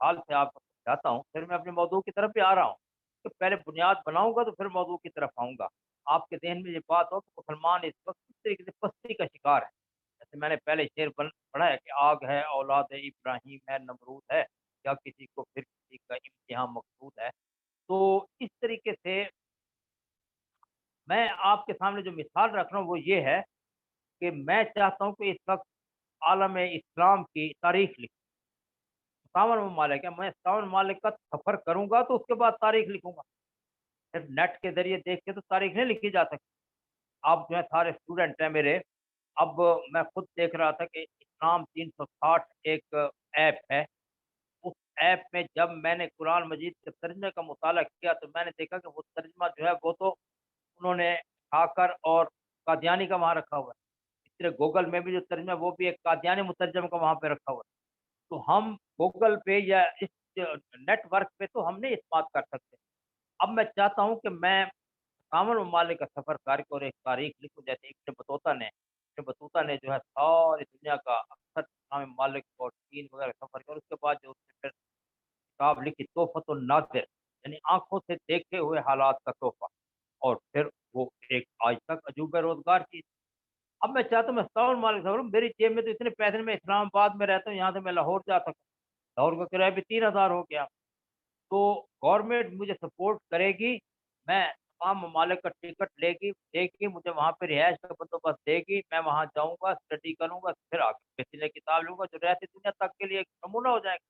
हाल से आपको समझाता हूँ, फिर मैं अपने मौज़ू की तरफ भी आ रहा हूँ। तो पहले बुनियाद बनाऊँगा तो फिर मौज़ू की तरफ आऊँगा। आपके ज़हन में ये बात हो कि मुसलमान इस वक़्त किस तरीके से पस्ती का शिकार है। जैसे मैंने पहले शेर पढ़ा है कि आग है, औलाद इब्राहीम है, नमरूद है, या किसी को फिर किसी का इम्तिहान मकसूद है। तो इस तरीके से मैं आपके सामने जो मिसाल रख रहा हूँ वो ये है कि मैं चाहता हूँ कि इस वक़्त आलम इस्लाम की तारीख़ लिखूँ। 57 ममालिक है, मैं 57 ममालिक का सफ़र करूँगा तो उसके बाद तारीख़ लिखूँगा। सिर्फ़ नेट के ज़रिए देख के तो तारीख़ नहीं लिखी जा सकती। आप जो है सारे स्टूडेंट हैं मेरे, अब मैं खुद देख रहा था कि इस्लाम 360 एक ऐप है। उस ऐप में जब मैंने कुरान मजीद के तर्जुमे का मुताला किया तो मैंने देखा कि वो तर्जुमा जो है वो तो उन्होंने उठाकर और कादियानी का वहाँ रखा हुआ है। इस तरह गूगल में भी जो तर्जुमा है वो भी एक कादियानी मुतरजम का वहाँ पे रखा हुआ है। तो हम गूगल पे या इस नेटवर्क पे तो हम नहीं इस्तेमाल कर सकते। अब मैं चाहता हूँ कि मैं 51 ममालिक का सफ़र करके और एक तारीख़ लिखूँ, जैसे इब्न बतूता ने जो है सारी दुनिया का अक्सर इस्लामी ममालिक और चीन वगैरह सफ़र किया, और उसके बाद जो उसने फिर किताब लिखी तोहफ़तुन नाज़िर, यानी आँखों से देखे हुए हालात का तोहफ़ा, और फिर वो एक आज तक अजूबे रोज़गार की। अब मैं चाहता हूँ मैं 57 ममालिक सफ़र करूँ, मेरी जेब में तो इतने पैसे नहीं, मैं इस्लामाबाद में रहता हूँ, यहाँ से मैं लाहौर जा सकता हूँ। लाहौर का किराया भी 3000 हो गया। तो गवर्नमेंट मुझे सपोर्ट करेगी, मैं तमाम ममालिक का टिकट लेगी देगी, मुझे वहाँ पे रिहाइश का बंदोबस्त देगी, मैं वहाँ जाऊँगा, स्टडी करूँगा, फिर आगे पेचीदा किताब लूँगा जो रहती दुनिया तक के लिए एक नमूना हो जाएगा।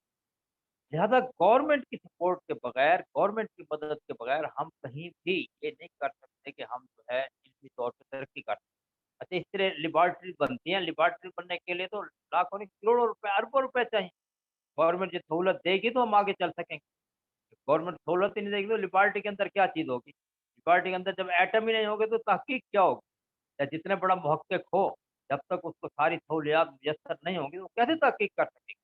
लिहाज़ा गवर्नमेंट की सपोर्ट के बगैर, गवर्नमेंट की मदद के बगैर हम कहीं भी ये नहीं कर सकते कि हम जो है इल्मी तौर पे तरक्की कर सकते। अच्छा, इस तरह लैबोरेटरी बनती हैं, लैबोरेटरी बनने के लिए तो लाखों नहीं करोड़ों रुपए, अरबों रुपए चाहिए। गवर्नमेंट ये सहूलत देगी तो हम आगे चल सकेंगे। गवर्नमेंट सहूलत ही नहीं देगी तो लिबर्टी के अंदर क्या चीज़ होगी? लिबर्टी के अंदर जब एटम ही नहीं होगे तो तहकीक क्या होगी? या जितने बड़ा मुहक्किक हो, जब तक उसको सारी सहूलियात मुयस्सर नहीं होंगी तो कैसे तहकीक कर सकेगा?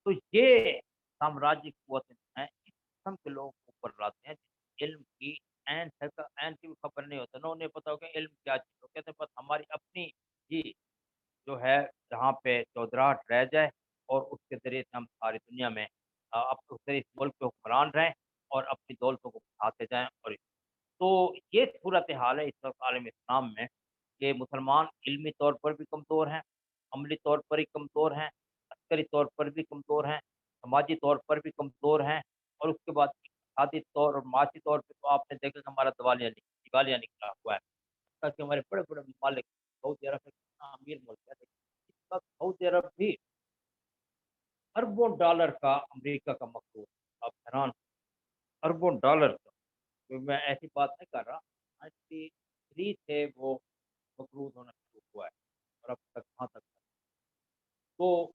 तो ये साम्राज्य क़ुव्वतें हैं, इस किस्म के लोग ऊपर लाते हैं जिन्हें इल्म की ऐन की भी खबर नहीं होता, ना उन्हें पता होगा इल्म क्या चीज़ है। वो कहते हैं बस हमारी अपनी ही जो है जहाँ पे चौधराहट रह जाए, और उसके ज़रिए से हम सारी दुनिया में अब उससे इस मुल्क के हुक्मरान रहें और अपनी दौलतों को बढ़ाते जाएँ। और तो ये सूरत-ए-हाल है इस वक़्त आलम इस्लाम में कि मुसलमान इल्मी तौर पर भी कमज़ोर हैं, अमली तौर पर ही कमज़ोर हैं, अस्करी तौर पर भी कमज़ोर हैं, समाजी तौर पर भी कमज़ोर हैं, और उसके बाद इक़्तिसादी तौर और माशी तौर पे तो आपने देखा कि हमारा दिवालिया निकला हुआ है। ताकि हमारे बड़े-बड़े ममालिक सऊदी अरब में कितना अमीर मुल्क है, लेकिन इस वक़्त सऊदी अरब भी अरबों डॉलर का अमेरिका का मक़रूज़ है। आप हैरान, अरबों डॉलर का। तो मैं ऐसी बात नहीं कर रहा, 93 से वो मक़रूज़ होना शुरू हुआ है और अब तक कहाँ तक है। तो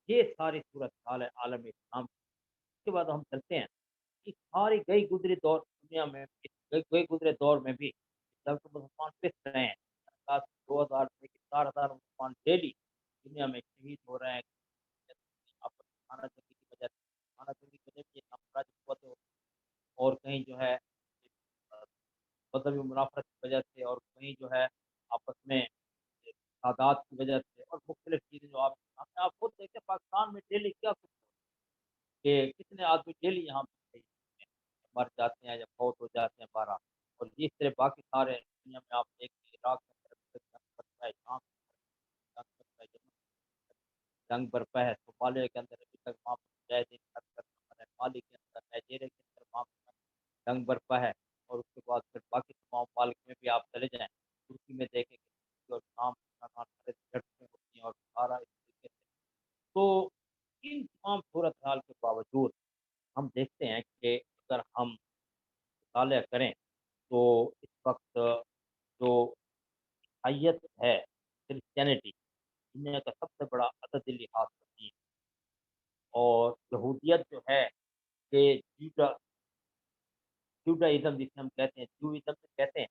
ये सारी सूरत-हाल है आलम इस्लाम की। उसके बाद हम चलते हैं कि सारी गई गुज़री दौर दुनिया में, इस गए गुज़रे दौर में भी जब तो मुसलमान पिस रहे हैं, 2000 से 4000 मुसलमान डेली दुनिया में शहीद हो रहे हैं। आपस में खाना-जंगी की वजह से, खाना-जंगी की वजह से साम्राज्य कुव्वतें होती हैं और कहीं जो है अ, मज़हबी मुनाफ़रत की वजह से और कहीं जो है आपस में तादाद की वजह से और मुख्तलिफ़ चीज़ें जो आप सामने आप खुद देखें पाकिस्तान में डेली क्या कुछ कि कितने आदमी डेली यहाँ पे मर जाते हैं या फ़ौत हो जाते हैं 12 और जिस तरह बाकी सारे दुनिया में आप देखिए इराक के अंदर अभी तक जंग बरपा है, शाम के अंदर जंग बरपा है, यमन जंग बरपा है, सोमालिया के अंदर अभी तक वहाँ पर मुजाहिदीन है, माली के अंदर, नाइजीरिया के अंदर वहाँ पर जंग बरपा है और उसके बाद फिर बाकी तमाम मुमालिक में भी आप चले जाएँ, तुर्की में देखें कि तुर्की और शाम लगातार सारे झड़पें होती हैं और सारा इस तरीके से तो इन तमाम सूरत-हाल के बावजूद हम देखते हैं कि अगर हम मुताला करें तो इस वक़्त जो ईसाईयत है, क्रिश्चियनिटी दुनिया का सबसे बड़ा अददी लिहाज़ का दीन और यहूदियत जो है ये जूडाइज़्म जिसे हम कहते हैं, जूइज़्म जिसे कहते हैं,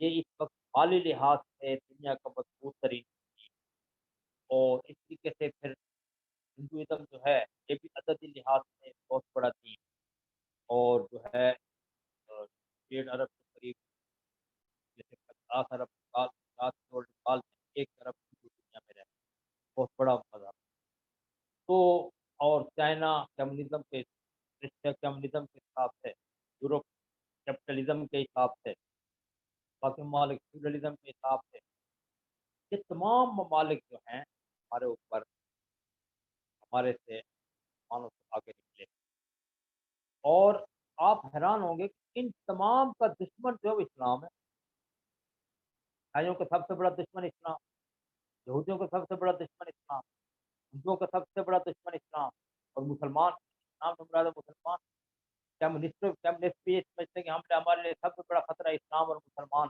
ये इस वक़्त माली लिहाज़ से दुनिया का मज़बूत तरीन दीन और इस तरीके से फिर हिंदुइज़्म जो है, ये भी अददी लिहाज़ से बहुत बड़ा दीन और जो है 1.5 अरब के करीब जैसे 50 अरब साल 50 करोड़ साल में 1 अरब हिंदू दुनिया में रहते हैं, बहुत बड़ा मज़हब। तो और चाइना कम्युनिज़्म के रशिया कम्युनिज़्म के हिसाब से, यूरोप कैपिटलिज़्म के हिसाब से, बाकी ममालिक फ्यूडलिज़्म के हिसाब से, ये तमाम ममालिक जो हैं हमारे ऊपर हमारे से मानों से आगे निकले और आप हैरान होंगे कि इन तमाम का दुश्मन जो है वो इस्लाम है। ईसाइयों का सबसे बड़ा दुश्मन इस्लाम, यहूदियों का सबसे बड़ा दुश्मन इस्लाम, हिंदुओं का सबसे बड़ा दुश्मन इस्लाम और मुसलमान, इस्लाम से मुराद है मुसलमान। कम्युनिस्ट भी ये समझते हैं कि हमारे लिए सबसे बड़ा खतरा इस्लाम और मुसलमान।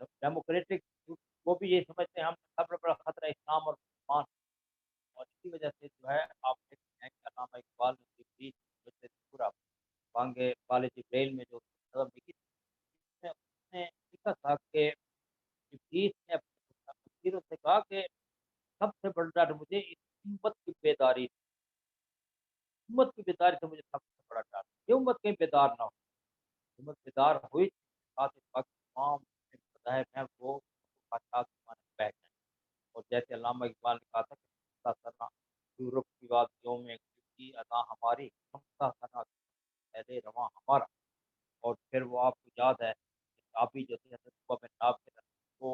डेमोक्रेटिक वो भी ये समझते हैं हम सबसे बड़ा खतरा इस्लाम और मुसलमान और इसी वजह से जो है आप देखते हैं कि अल्लामा इकबाल ने भी जैसे पूरा बांगे बाले जिब्रील में जो नज़म लिखी उसमें उसने लिखा था कि इब्लीस ने अपने तफसीरों से कहा कि सबसे बड़ा डर मुझे इस उम्मत की बेदारी से मुझे सबसे बड़ा डर ये उम्मत कहीं बेदार ना हो। उम्मत बेदार हुई साथ ही बाकी तमाम मज़ाहिब हैं वो बादशाह के ज़माने में बह जाएँ और जैसे अल्लामा इकबाल ने कहा था कि खमसा सना यूरोप की वादियों में की अता हमारी खमसा सना पहले रवां हमारा और फिर वो आपको याद है कि ताबी जो थे हज़रत उक़बा बिन नाफ़िर वो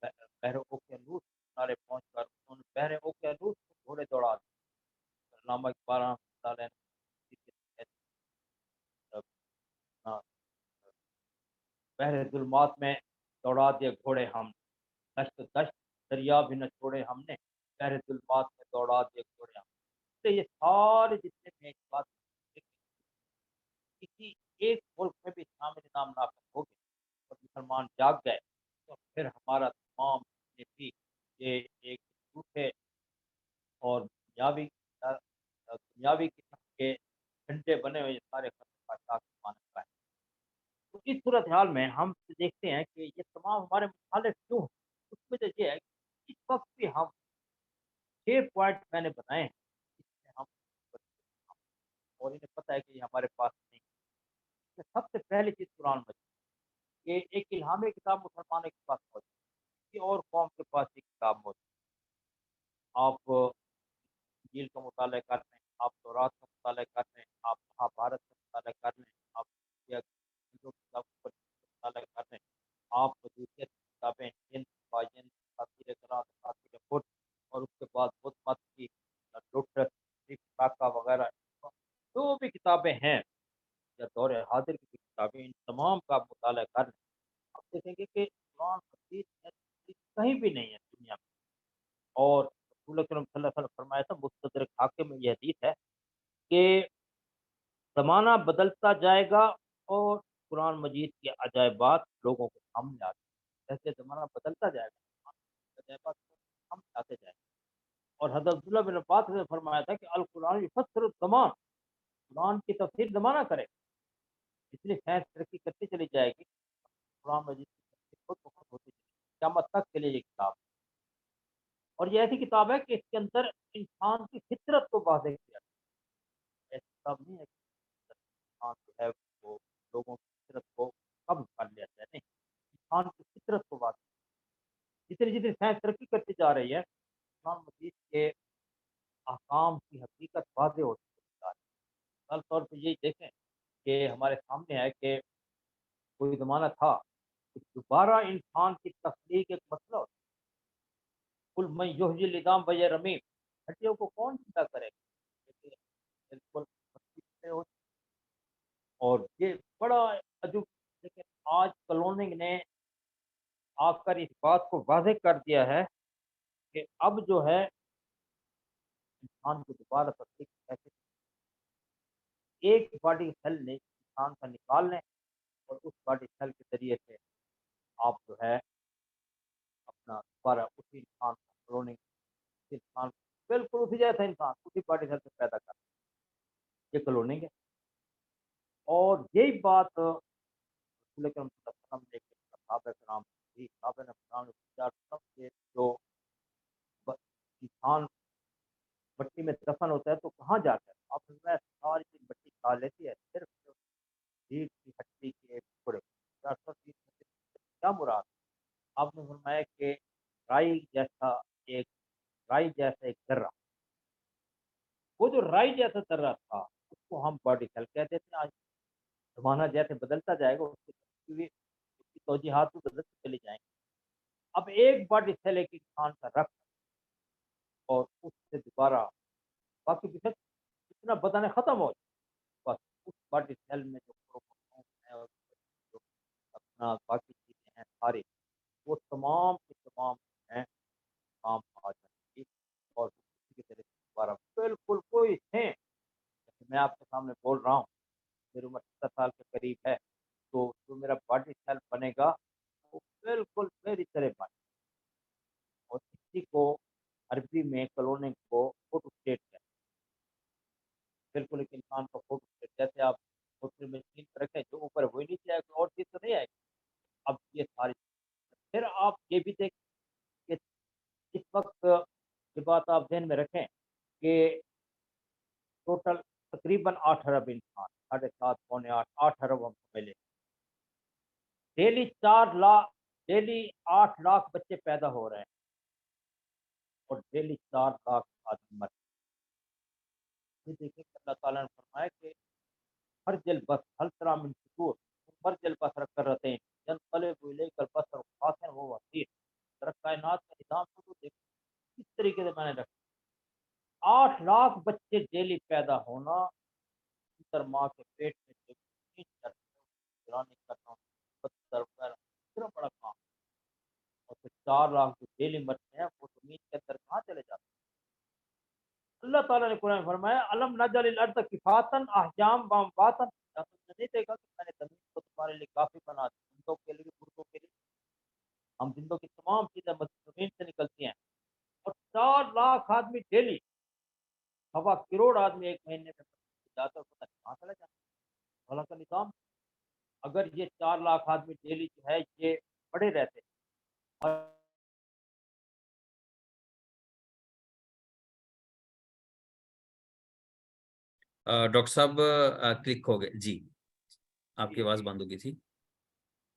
बहर ओक़यानूस किनारे पहुँचकर उन्होंने बहर ओक़यानूस में घोड़े दौड़ा दिए। अल्लामा इकबाल रहमतुल्लाह अलैह ने हाँ, बहरे ज़ुल्मात में दौड़ा दिए घोड़े हमने, दश्त-दश्त दरिया भी न छोड़े हमने, बहरे ज़ुल्मात में दौड़ा दिए घोड़े हमने। तो ये सारे जितने भी हैं इस बात किसी एक मुल्क में भी इस्लामी निज़ाम नाफ़िज़ हो गया और मुसलमान जाग गए, तो फिर हमारा तमाम जितने भी ये एक झूठे और दुनियावी किस्म के झंडे बने हुए ये सारे खतरे बादशाह के ज़माने में तो इस सूरत-हाल में हम देखते हैं कि ये तमाम हमारे मुखालिफ क्यों हैं? उसकी वजह ये है कि इस वक़्त भी हम 6 पॉइंट मैंने बनाए हैं, इसमें हम और इन्हें पता है कि ये हमारे पास नहीं है। इसमें सबसे पहली चीज़ कुरान मजीद कि एक इल्हामी किताब मुसलमानों के पास मौजूद है, किसी और कौम के पास ये किताब मौजूद है। आप इंजील का मुताला कर लें, आप तौरात का मुताला कर लें, आप महाभारत का मुताला कर लें, आप या चीज़ों किताबों पर मुताला कर लें, आप वजूदियत की किताबें हिंद, बायन, तासीर कलाम, तासीर खुद और उसके बाद बुद्ध मत की लुट, काका वगैरह जो भी किताब किताबें हैं या दौर हाजिर की जो किताबें, इन तमाम का आप मुताला कर लें, आप देखेंगे कि कुरान हदीस में कहीं भी नहीं है दुनिया में। और रसूल अकरम सल्लल्लाहु अलैहि वसल्लम फरमाया था, मुस्तदरक हाकिम में ये हदीस है कि ज़माना बदलता जाएगा और कुरान मजीद के अजायबात लोगों के सामने आते जैसे ज़माना बदलता जाएगा, कुरान के अजायबात सामने आते जाएंगे। और हज़रत अब्दुल्लाह बिन अब्बास ने फरमाया था कि अल कुरान युफस्सिरु ज़मान, कुरान की तफसीर ज़माना करे। इसलिए साइंस तरक्की करती चली जाएगी, कुरान मजीद की तफसीर खुद ब खुद होती चलेगी, क़यामत तक के लिए ये किताब है। और ये ऐसी किताब है कि इसके अंदर इंसान की फितरत को वाज़ेह किया गया है। ऐसी किताब नहीं है कि इंसान जो है वो लोगों की फितरत को कब्ज़ कर लिया जाए, नहीं, इंसान की फितरत को वाज़ेह, जितनी-जितनी साइंस तरक्की करती जा रही है, कुरान मजीद के अहकाम की हकीकत वाज़ेह होती चली जा रही है। मिसाल के तौर पे यही देखें कि हमारे सामने है कि कोई ज़माना था कि दोबारा इंसान की तख्लीक एक मसला होता है। कुल मैं युहयिल इज़ाम व हिय रमीम, हड्डियों को कौन ज़िंदा करेगा? देखिए, बिल्कुल मस्ती से हो। और ये बड़ा अजूब, लेकिन आज क्लोनिंग ने आकर इस बात को वाज़ेह कर दिया है कि अब जो है इंसान को दोबारा तख्लीक कैसे, एक बॉडी सेल ने इंसान का निकाल लें और उस बॉडी सेल के ज़रिए से आप जो है अपना दोबारा उसी इंसान का क्लोनिंग, उसी इंसान को बिल्कुल उसी जैसा इंसान उसी बॉडी सेल से पैदा कर, ये क्लोनिंग है। और यही बात रसूल अकरम सल्लल्लाहु अलैहि वसल्लम ने सहाबा-ए-किराम भी, सहाबा-ए-किराम ने पूछा कि जो ब इंसान मट्टी में दफन होता है तो कहाँ जाता है? आपने फरमाया सारी चीज़ मिट्टी खा लेती है, सिर्फ जो रीढ़ की हड्डी के टुकड़े। या सब चीज़ में से क्या मुराद? आपने फरमाया कि राई जैसा एक राई जैसा एक ज़र्रा, वो जो राई जैसा ज़र्रा था, उसको हम बॉडी सेल कह देते हैं आज। ज़माना जैसे बदलता जाएगा उसकी तौजीहात भी बदलती चली जाएँगी। अब एक बॉडी सेल एक इंसान का रख और उससे दोबारा बाकी बेशक इतना बदन ख़त्म हो जाए, बस उस बॉडी सेल में जो क्रोमोसोम है और जो अपना बाकी चीज़ें हैं सारी, वो तमाम की तमाम हैं, काम आ जाएँगी और उसी की तरह से दोबारा बिल्कुल कोई सेम, जैसे मैं आपके सामने बोल रहा हूँ, मेरी उम्र 70 साल के करीब है, तो जो मेरा बॉडी सेल बनेगा, वो बिल्कुल मेरी तरह बने। और इसी को अरबी में क्लोनिंग को फोटोस्टेट कहते हैं। बिल्कुल एक इंसान का फोटोस्टेट, जैसे आप फोटो मशीन पे रखें, जो ऊपर है वही नीचे आएगा, और चीज़ तो नहीं आएगी। अब ये सारी, फिर आप ये भी देखें कि इस वक़्त ये बात आप ज़हन में रखें कि टोटल तकरीबन 8 अरब इंसान, साढ़े 7 पौने 8, 8 अरब हम समझ लें। डेली 4 लाख, डेली 8 लाख बच्चे पैदा हो रहे हैं और डेली 4 लाख आदमी मर रहे हैं। ये देखिए कि अल्लाह ताला ने फरमाया कि मर्जल बस हल तरा मिन फुतूर, मर्जल बसर कररतैन यनक़लिबु इलैकल बसर खासिअन वहुव हसीर। ज़रा कायनात का निज़ाम को देखो किस तरीके से मैंने रखा। 8 लाख बच्चे डेली पैदा होना, अंदर माँ के पेट में जो इतनी निगरानी करना, बदतर वगैरह, इतना बड़ा काम। और फिर 4 लाख जो डेली मरते हैं, वो ज़मीन के अंदर कहाँ चले जाते हैं? अल्लाह ताला ने कुरान में फरमाया अलम नजअलिल अर्द किफातन अहजाम व अमवातन, क्या तुमने नहीं देखा कि मैंने ज़मीन को तुम्हारे लिए काफ़ी बना दिया, जिंदों के लिए, मुर्दों के लिए। हम जिंदों की तमाम चीज़ें ज़मीन से निकलती हैं। और 4 लाख आदमी डेली, सवा करोड़ आदमी एक महीने में जाता है, पता नहीं कहाँ चला जाता है। अल्लाह का निज़ाम, अगर ये 4 लाख आदमी डेली जो है ये पड़े रहते और डॉक्टर साहब क्लिक हो गए जी, आपकी आवाज़ बंद हो गई थी।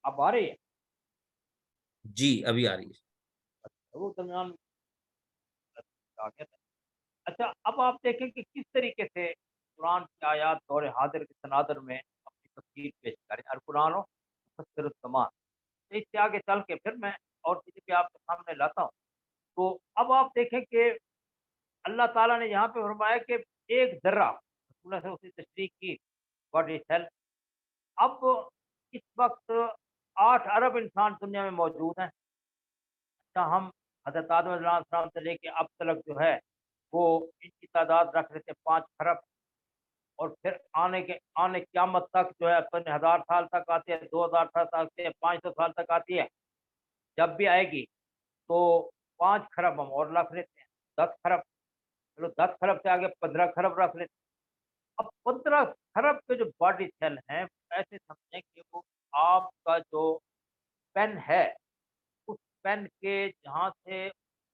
अब आ रही है, जी, अभी आ रही है। वो दरमियान में आ गया था। अच्छा, अब आप देखें कि किस तरीके से कुरान की आयत दौर हाज़िर के तनादर में अपनी तफसीर पेश करें। अल कुरान मुफस्सिरुज़ ज़मान। तो इससे आगे चल के फिर मैं और चीज़ें भी आपके सामने लाता हूँ। तो अब आप देखें कि अल्लाह ताला ने यहाँ पे फरमाया कि एक ज़र्रा, तूने से उसकी तशरीह की बॉडी सेल। अब इस वक्त 8 अरब इंसान दुनिया में मौजूद हैं। अच्छा, हम हजरत आदम अलैहिस्सलाम से लेके अब तक जो है वो इनकी तादाद रख रहे थे 5 खरब, और फिर आने क़यामत तक जो है अपने 1000 साल तक आती है, 2000 साल तक आती है, 500 साल तक आती है। जब भी आएगी तो 5 खरब हम और रख लेते हैं, 10 खरब। चलो 10 खरब से आगे 15 खरब रख लेते हैं। अब 15 खरब के जो बॉडी सेल हैं, ऐसे समझें कि वो आपका जो पेन है, उस पेन के जहाँ से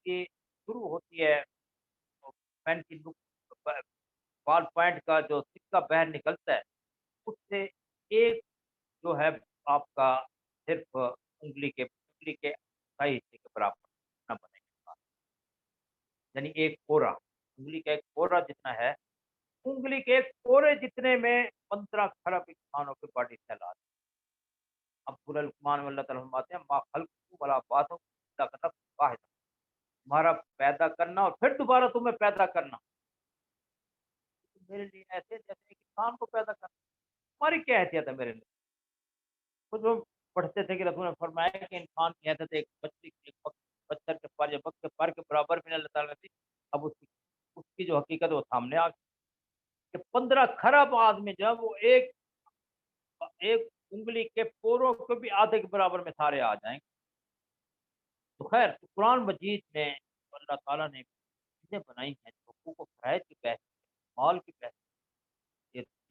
ये शुरू होती है, तो पेन की बॉल पॉइंट का जो सिक्का बाहर निकलता है, उससे एक जो है आपका सिर्फ उंगली के सही हिस्से के बराबर न बनेगा। यानी एक कोरा, उंगली का एक कोरा जितना है, उंगली के एक कोरे जितने में 15 खरब इंसानों के बॉडी सेल आते हैं। अब सूरह लुक़मान में अल्लाह ताला फरमाते हैं, मा खल्क़ुकुम वला बाअथुकुम इल्ला कनफ़्सिन वाहिदा। तुम्हारा पैदा करना और फिर दोबारा तुम्हें पैदा करना मेरे लिए ऐसे जैसे एक इंसान को पैदा करना। तुम्हारी क्या हैसियत है मेरे लिए? कुछ लोग पढ़ते थे कि रसूल ने फरमाया कि इंसान की हैसियत एक बच्चे की, बच्चे के पर या बग के पर के बराबर भी नहीं अल्लाह ताला ने दी। अब उसकी जो हकीकत है वो सामने आ गई कि 15 खरब आदमी जो है वो एक उंगली के पोरों के भी आधे के बराबर में सारे आ जाएंगे। तो खैर, कुरान मजीद में अल्लाह ताला ने चीज़ें बनाई हैं जो हकूक़ फ़राइज़ की बहस, माल की बहस,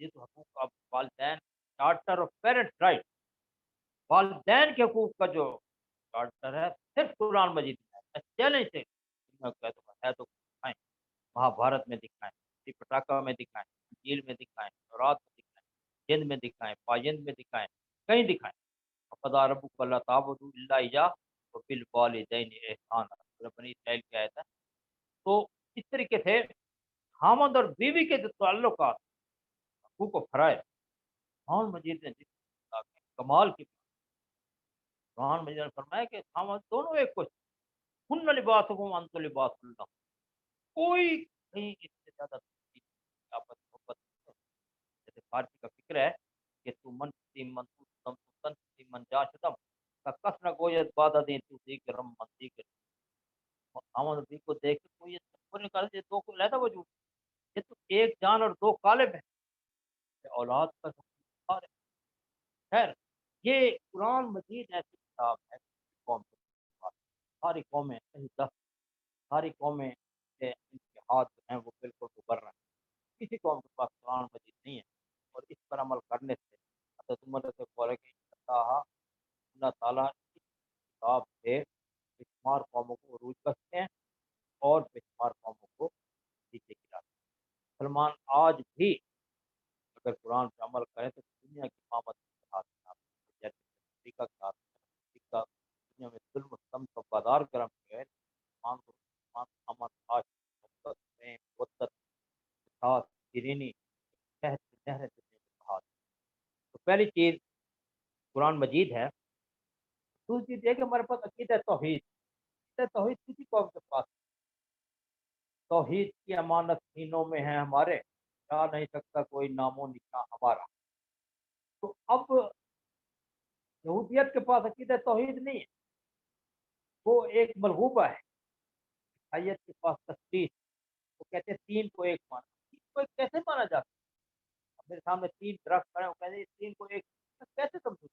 ये तो हकूक़ अब वालिदैन, चार्टर ऑफ पेरेंट्स राइट, वालिदैन के हकूक़ का जो चार्टर है सिर्फ कुरान मजीद में है। मैं चैलेंज से मैं कह दूँगा, है तो दिखाएँ, महाभारत में दिखाएँ, त्रिपिटका में दिखाएँ, इंजील में दिखाएँ, तौरात में दिखाएँ, जिंद में दिखाएँ, पायिंद में दिखाएँ, कहीं दिखाएँ। वक़ज़ा रब्बुका अल्ला ताबुदू इल्ला इय्याहु व बिल वालिदैनि इहसाना, सूरह बनी इस्राइल की आयत है। तो इस तरीके से खामद और बीवी के जो ताल्लुकात, हकूक़ व फ़राइज़, कुरान मजीद ने जिस कमाल की, कुरान मजीद ने फरमाया कि खामद दोनों एक को, हुन्ना लिबासुकुम व अंतुम लिबासुल लहुन। कोई कहीं इससे ज़्यादा आपस में मोहब्बत नहीं है। जैसे फारसी का फ़िक्र है कि तू मन सी मन तू तम तू तन सी मन जाशदम का कसना गोयत बादा दे तू दी के रम मन दी के खामद भी को देख के कोई ये तस्वर निकाल दे, दो को अलहदा वजूद। ये तो एक जान और दो कालिब हैं। औलाद का सवाल है। खैर, ये कुरान मजीद ऐसी किताब है कौम के पास, सारी कौमें कहीं दस, सारी कौमें से इनके हाथ जो हैं वो बिल्कुल उबर रहे हैं। किसी कौम के पास कुरान मजीद नहीं है, और इस पर अमल करने से हज़रत उमर से बोले कि अल्लाह ताला इस किताब से बेशुमार कौमों को अरूज बख्शते हैं और बेशुमार कौमों को नीचे गिराते हैं। मुसलमान आज भी अगर कुरान पे अमल करें तो दुनिया की इमामत के हाथ में आते हैं। जैसे अफ्रीका के हाथ में, अफ्रीका दुनिया में जुल्म सितम का बाजार गर्म किया है, मुसलमान को मुसलमान अमन, आश, मोहब्बत, प्रेम, वतन, इत्तेफाक, शिरीनी, शहद की नहरें दुनिया के हाथ। तो पहली चीज़ कुरान मजीद है। दूसरी चीज़ ये है कि हमारे पास अकीदा तौहीद, अकीदा तौहीद किसी कौम के पास, तौहीद की अमानत सीनों में है हमारे, जा नहीं सकता कोई नामो निशान हमारा। तो अब यहूदियत के पास अकीदा तौहीद नहीं है, वो एक मलगूबा है। ईसाइयत के पास तस्दीक, वो कहते हैं तीन को एक माना। तीन को एक कैसे माना जाता है? अब मेरे सामने 3 दरख्त खड़े हैं, वो कहते हैं तीन को एक, मैं कैसे समझूँ?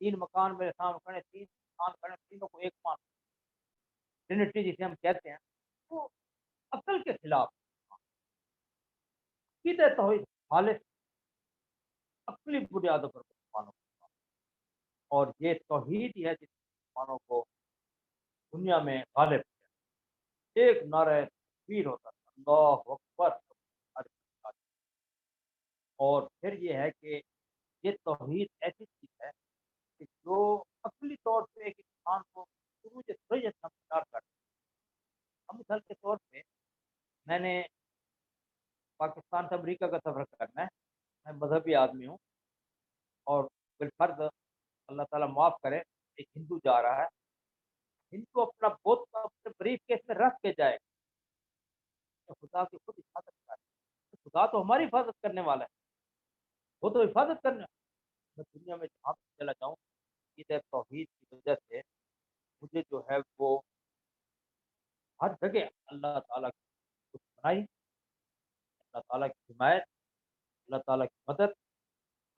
3 मकान मेरे सामने खड़े हैं, 3 मकान खड़े हैं, तीनों को एक माना। ट्रिनिटी जिसे हम कहते हैं, वो अक्ल के खिलाफ। अकीदा तौहीद खालिस अक्ली बुनियादों पर मुसलमानों को, और ये तौहीद ही है जिस मुसलमानों को दुनिया में गालिब किया। एक नारा तकबीर होता था, अल्लाहु अकबर, हर जगह। और फिर ये है कि ये तौहीद ऐसी चीज़ है कि जो अक्ली तौर पे एक इंसान को शुरू से सही समझदार करता है। अब मिसाल के तौर पे मैंने पाकिस्तान से अमेरिका का सफ़र करना है, मैं मज़हबी आदमी हूँ, और बिलफ़र्ज़ अल्लाह ताला माफ़ करे, एक हिंदू जा रहा है, हिंदू अपना बुत अपने ब्रीफ केस में रख के जाए, तो खुदा की खुद इजाज़त है, तो खुदा तो हमारी हिफाजत करने वाला है, वो तो हिफाजत करने। मैं दुनिया में जहाँ भी चला जाऊँ, अक़ीदा तौहीद की वजह से मुझे जो है वो हर जगह अल्लाह ताला की कुछ बनाई, अल्लाह ताला की हिमायत, अल्लाह ताला की मदद,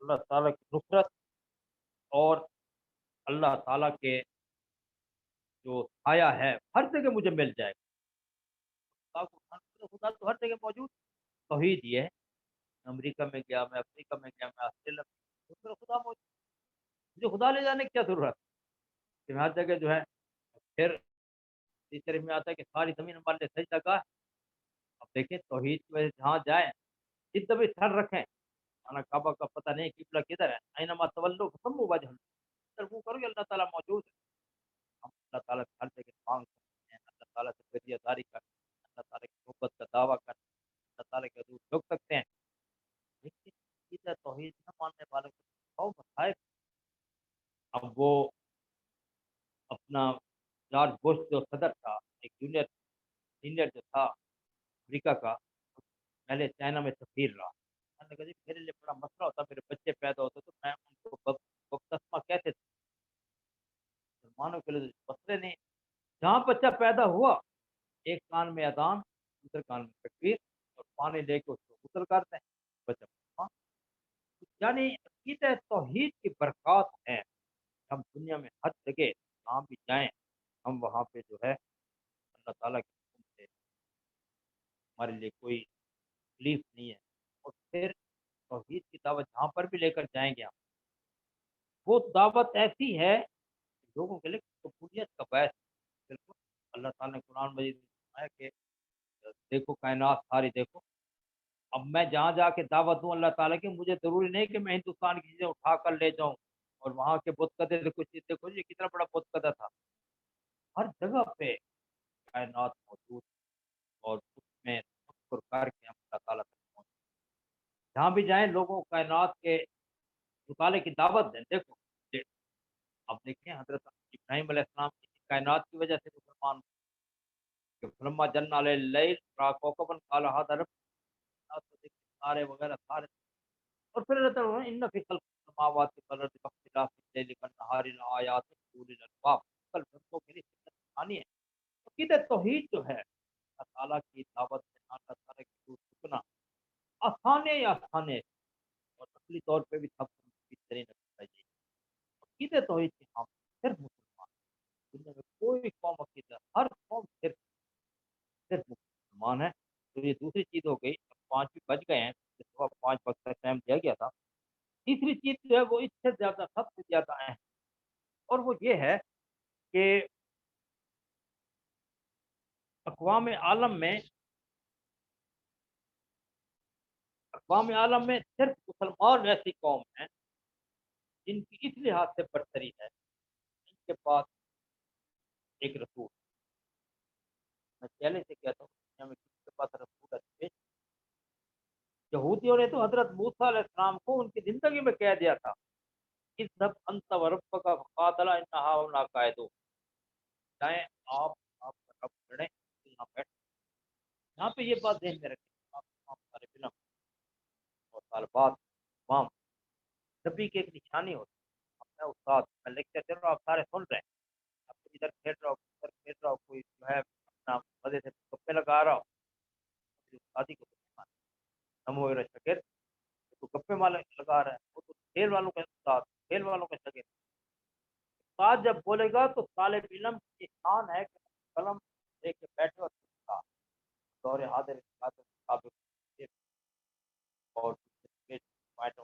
अल्लाह ताला की नुसरत और अल्लाह ताला के जो साया है, हर जगह मुझे मिल जाएगा। खुदा को मानते हो, खुदा तो हर जगह मौजूद, तौहीद ये है। अमेरिका में गया, मैं अफ्रीका में गया, मैं ऑस्ट्रेलिया में, उसमें खुदा मौजूद, मुझे खुदा ले जाने की क्या ज़रूरत है? हर जगह जो है फिर हदीस शरीफ में आता है कि सारी ज़मीन हमारे लिए सजदा गाह है। अब देखें तौहीद की वजह से जहाँ जाएँ, जिस भी सर रखें, माना काबा का पता नहीं किबला किधर है, ऐनमा तवल्लु फसम्मु वजह, इधर मुँह करोगे अल्लाह ताला मौजूद है। हम अल्लाह ताला से हर जगह माँग सकते हैं, अल्लाह ताला से फरियादारी कर, अल्लाह ताला की मोहब्बत का दावा कर, अल्लाह ताला के हदूद झुक सकते हैं। लेकिन अक़ीदा तौहीद न मानने वालों को बहुत मसाइल। अब वो अपना जॉर्ज बुश जो सदर था, एक जूनियर सीनियर जो था अमेरिका का, पहले चाइना में सफ़ीर रहा। मैंने कहा जी मेरे लिए बड़ा मसला होता, मेरे बच्चे पैदा होते तो मैं उनको बपतिस्मा कैसे दूँ? मुसलमानों के लिए तो मसले नहीं। जहाँ बच्चा पैदा हुआ, एक कान में अज़ान, दूसरे कान में तकबीर और पानी लेके उसको गुस्ल कर दें, बच्चा मुसलमान। यानी अक़ीदा तौहीद की बरक़ात है। हम दुनिया में हर जगह जहाँ भी जाएँ, हम वहाँ पे जो है अल्लाह ताला के हुक्म से हमारे लिए कोई तकलीफ नहीं है। और फिर तौहीद की दावत जहाँ पर भी लेकर जाएँगे हम, वो दावत ऐसी है कि लोगों के लिए कबूलियत का बायस है। बिल्कुल, अल्लाह ताला ने कुरान मजीद में फरमाया कि देखो कायनात सारी देखो। अब मैं जहाँ जाके दावत दूँ अल्लाह ताला की, मुझे ज़रूरी नहीं कि मैं हिंदुस्तान की चीज़ें उठा कर ले जाऊँ और वहाँ के बुत-कदे देखो, देखो ये कितना बड़ा बुत-कदा था। हर जगह पे कायनात मौजूद और उसमें तफक्कुर करके हम अल्लाह ताला तक पहुँचे। जहाँ भी जाएँ लोगों को कायनात के मुताले की दावत दें। देखो, ये अब देखिए हज़रत इब्राहीम अलैहिस्सलाम की कायनात की वजह से मुसलमान कि फलम्मा जन्ना अलैहिल लैल रअा कौकबन क़ाल हाज़ा रब्बी, तो देखिए तारे वगैरह सारे। और फिर अल्लाह ताला इन्ना फ़ी ख़ल्क़िस समावाति वल अर्ज़ि वख्तिलाफ़िल लैलि वन नहारि लआयातिन लिउलिल अलबाब, कल बंदों के लिए कितनी निशानी है। अक़ीदा तौहीद जो है, अल्लाह ताला की दावत देना, अल्लाह ताला की झुकना, आसान है या आसान है और अक़ली तौर पे भी सबको बेहतरीन रखना चाहिए। अक़ीदा तौहीद के हम सिर्फ़ मुसलमान, दुनिया में कोई कौम अक़ीदा, हर कौम सिर्फ़ मुसलमान है। तो ये दूसरी चीज़ हो गई। अब 5 भी बज गए हैं, सुबह 5 वक़्त का टाइम दिया गया था। तीसरी चीज़ जो है वो इससे ज़्यादा सबसे ज़्यादा अहम और वो ये है कि अक़वाम-ए-आलम में सिर्फ़ मुसलमान ऐसी कौम है, जिनकी इस लिहाज से बरतरी है, इनके पास एक रसूल। मैं पहले से कहता हूँ दुनिया में किसी के पास रसूल है? यहूदियों ने तो हज़रत मूसा अलैहिस्सलाम को उनकी ज़िंदगी में कह दिया था, इज़्हब अंत व रब्बुका फ़क़ातिला इन्ना हाहुना क़ाइदून। चाहे आप आपका रब लड़ें, यहाँ बैठ। यहाँ पे ये बात ज़हन में रखें, आप तमाम तालिब इल्म और तालिबात तमाम नबी की एक निशानी होती है। अब मैं उस्ताद, मैं लेक्चर दे रहा हूँ, आप सारे सुन रहे हैं। अब कोई इधर खेल रहा हो, उधर खेल रहा हो, कोई जो है अपना मज़े से गप्पे लगा रहा हो, अपनी उस्तादी को तो नहीं माने। नमो मेरा शागिर्द, तो गप्पे माले लगा रहा है, वो तो खेल वालों का उस्ताद, खेल वालों का शागिर्द। उस्ताद जब बोलेगा तो तालिब इल्म की शान है कि कलम लेके बैठे और सुनता। दौर हाज़िर के मुताबिक और पॉइंट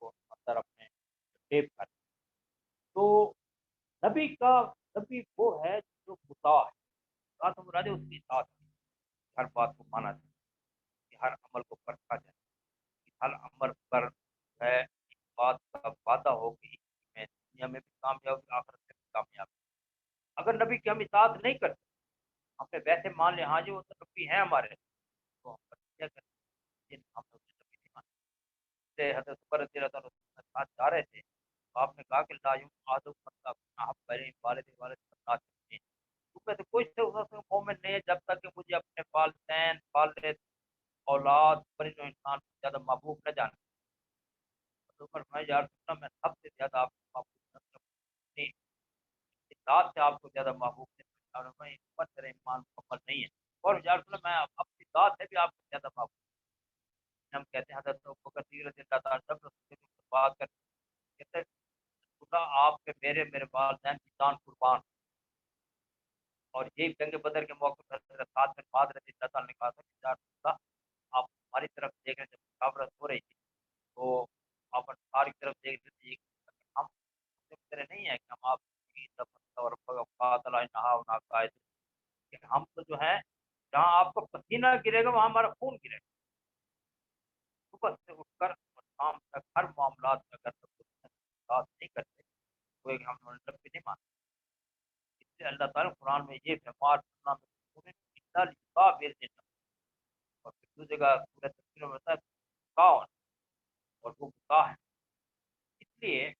को अंदर अपने टेप कर। तो नबी का नबी वो है जो मुताह है, मुताह से मुराद है उसकी इताअत, हर बात को माना जाए, कि हर अमल को परखा जाए, कि हर अमल पर जो है इस बात का वादा हो कि मैं दुनिया में भी कामयाब, आखिरत में भी कामयाब। अगर नबी की हम इताअत नहीं करते, हमने वैसे मान लिया हाँ जी वो तो नबी हैं हमारे, तो हम क्या करें? लेकिन हमने उसे नबी नहीं माना। जैसे हज़रत उमर रज़ियल्लाहु अन्हु के साथ जा रहे थे, तो आपने कहा कि ला युमिनु हत्ता अहब्बा वालिदी वलद तो कहते कोई से मोमिन नहीं है जब तक कि मुझे अपने वालिदैन, वालिद औलाद परिंदों इंसान से ज़्यादा महबूब न जाने। तो फरमाया या रसूल अल्लाह, मैं सबसे ज़्यादा आपको महबूब नहीं, इस ज़ात से आपको ज़्यादा महबूब नहीं, और मैं ऊपर तेरा ईमान मुकम्मल नहीं है। और या रसूल अल्लाह, मैं अपनी ज़ात से भी आपको ज़्यादा महबूब। हम कहते हैं हज़रत अबू बकर रज़ी अल्लाह तआला जब रसूल से बात करते हैं, कहते हैं खुदा आप पे मेरे वालिदैन की जान कुर्बान। और यही जंग बदर के मौके पर हज़रत साद बिन मुआज़ रज़ी अल्लाह तआला ने कहा था कि या रसूल अल्लाह, आप हमारी तरफ देख रहे थे, मुशावरत हो रही थी, तो आप अंसार की तरफ देख रहे थे, हम की तरह नहीं है कि हम आपकी तरफ और क़ातल नहा वना कायद, कि हम तो जो है जहाँ आपका पसीना गिरेगा वहाँ हमारा खून गिरेगा। सुबह से उठकर और शाम तक हर मामलात में अगर बात नहीं करते तो एक हम मतलब भी नहीं मानते। इसलिए अल्लाह ताला कुरान में ये फरमाता है और फिर दूसरी जगह सूरह तफसीर में बताया कौन, और वो खुदा है। इसलिए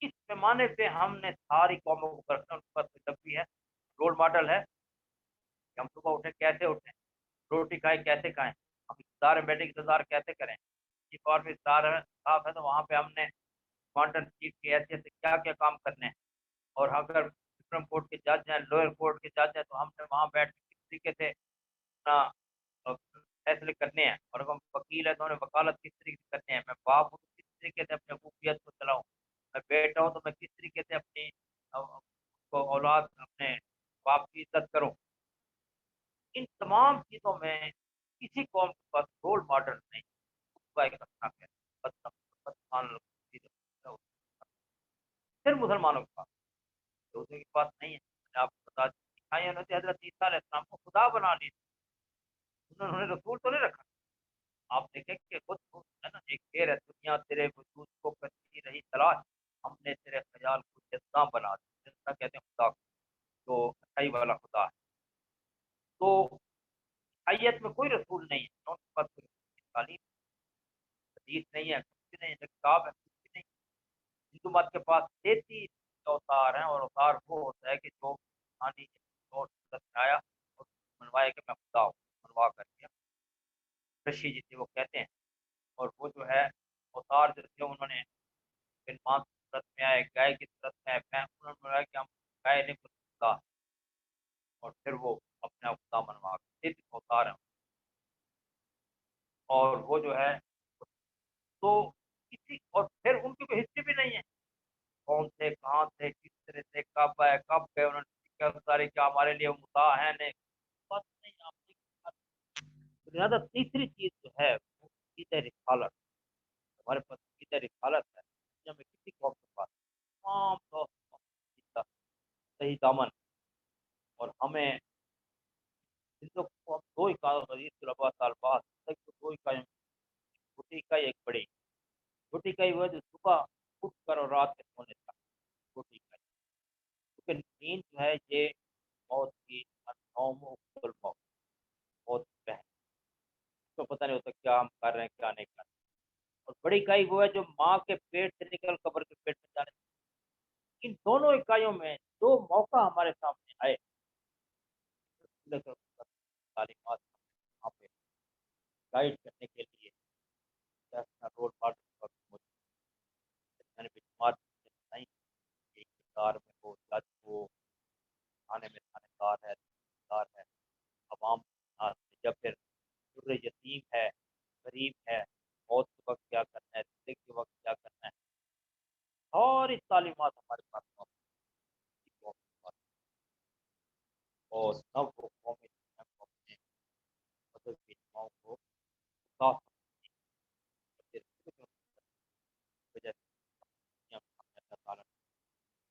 इस पैमाने पे हमने सारी कौमों को करना, उनके पास जब भी है रोल मॉडल है कि हम सुबह उठे कैसे उठें, रोटी खाएं कैसे खाएं, हम इफ्तार में बैठे इंतजार कैसे करें। इस और में इफ्तार साफ है तो वहाँ पे हमने कमांडर चीफ की हैसियत से क्या क्या काम करने हैं। और अगर सुप्रीम कोर्ट के जज हैं, लोअर कोर्ट के जज हैं, तो हमने वहाँ बैठ के किस तरीके से अपना फैसले करने हैं। और अगर हम वकील है तो हमें वकालत किस तरीके से करनी है। मैं बाप हूँ तो किस तरीके से अपनी अबूयत को चलाऊँ, मैं बेटा हूँ तो मैं किस तरीके से अपनी औलाद अपने बाप की इज्जत करूँ। इन तमाम चीज़ों में किसी कौम के पास रोल मॉडल नहीं, उसका एक अच्छा है बदमान लोग फिर मुसलमानों के पास, दूसरे के पास नहीं है। मैंने आपको बता दिया उन्होंने हजरत ईसा अलैहिस्सलाम को खुदा बना लिया, उन्होंने रसूल तो नहीं रखा। आप देखें कि खुद है ना, एक शेर है, दुनिया तेरे वजूद को करती रही तलाश, हमने तेरे ख्याल को जिंदा बना दिया। जिंदा कहते हैं खुदा को, जो अच्छाई वाला खुदा है। तो शरीयत में कोई रसूल नहीं है, उनके पास कोई तालीम हदीस नहीं है, कुछ नहीं, किताब है, कुछ भी नहीं। हिंदू मत के पास 33 अवतार हैं, और अवतार वो होता है कि जो कहानी और सूरत में आया और मनवाया कि मैं खुदा हूँ, मनवा करके ऋषि जिसे वो कहते हैं। और वो जो है अवतार जो थे उन्होंने इंसान की सूरत में आए, गाय की सूरत में आए, मैं उन्होंने बोला कि हम गाय नहीं कुछ खुदा, और फिर वो अपने आप खुदा मनवा के 33 अवतार हैं। और वो जो है तो किसी, और फिर उनकी कोई हिस्ट्री भी नहीं है, कौन थे, कहाँ थे, किस तरह से, कब आए, कब गए, उन्होंने क्या सारे क्या हमारे लिए मुद्दा है नहीं, बस नहीं। आप लिहाजा तीसरी चीज जो है वो अक़ीदा रिसालत। हमारे पास अक़ीदा रिसालत है, दुनिया में किसी कौम के पास तमाम दोस्त सही दामन। और हमें जिन को हम दो इकाई साल बाद तक तो दो इकाई, छोटी इकाई एक बड़ी। छोटी इकाई वो है जो सुबह उठ कर और रात में सोने तक, छोटी इकाई। क्योंकि नींद जो है ये मौत की मौत मौत है, उसको पता नहीं होता क्या हम कर रहे हैं क्या नहीं कर रहे हैं। और बड़ी इकाई वो है जो माँ के पेट से निकल कब्र के पेट में जाने। इन दोनों इकाइयों में जो मौका हमारे सामने आए, तालीमात वहाँ पे गाइड करने के लिए अपना रोल मॉडल मैंने बिजमात नहीं, एक किरदार में हो, जज हो, थाने में थानेदार है, अवाम जब फिर जुर्र यतीम है, गरीब है, मौत के वक्त क्या करना है, जिंदगी के वक्त क्या करना है, सारी तालीमात हमारे पास मौजूद है। और सब वो कौमें अपने मदद की दुआओं को साफ वजह से अल्लाह ताला ने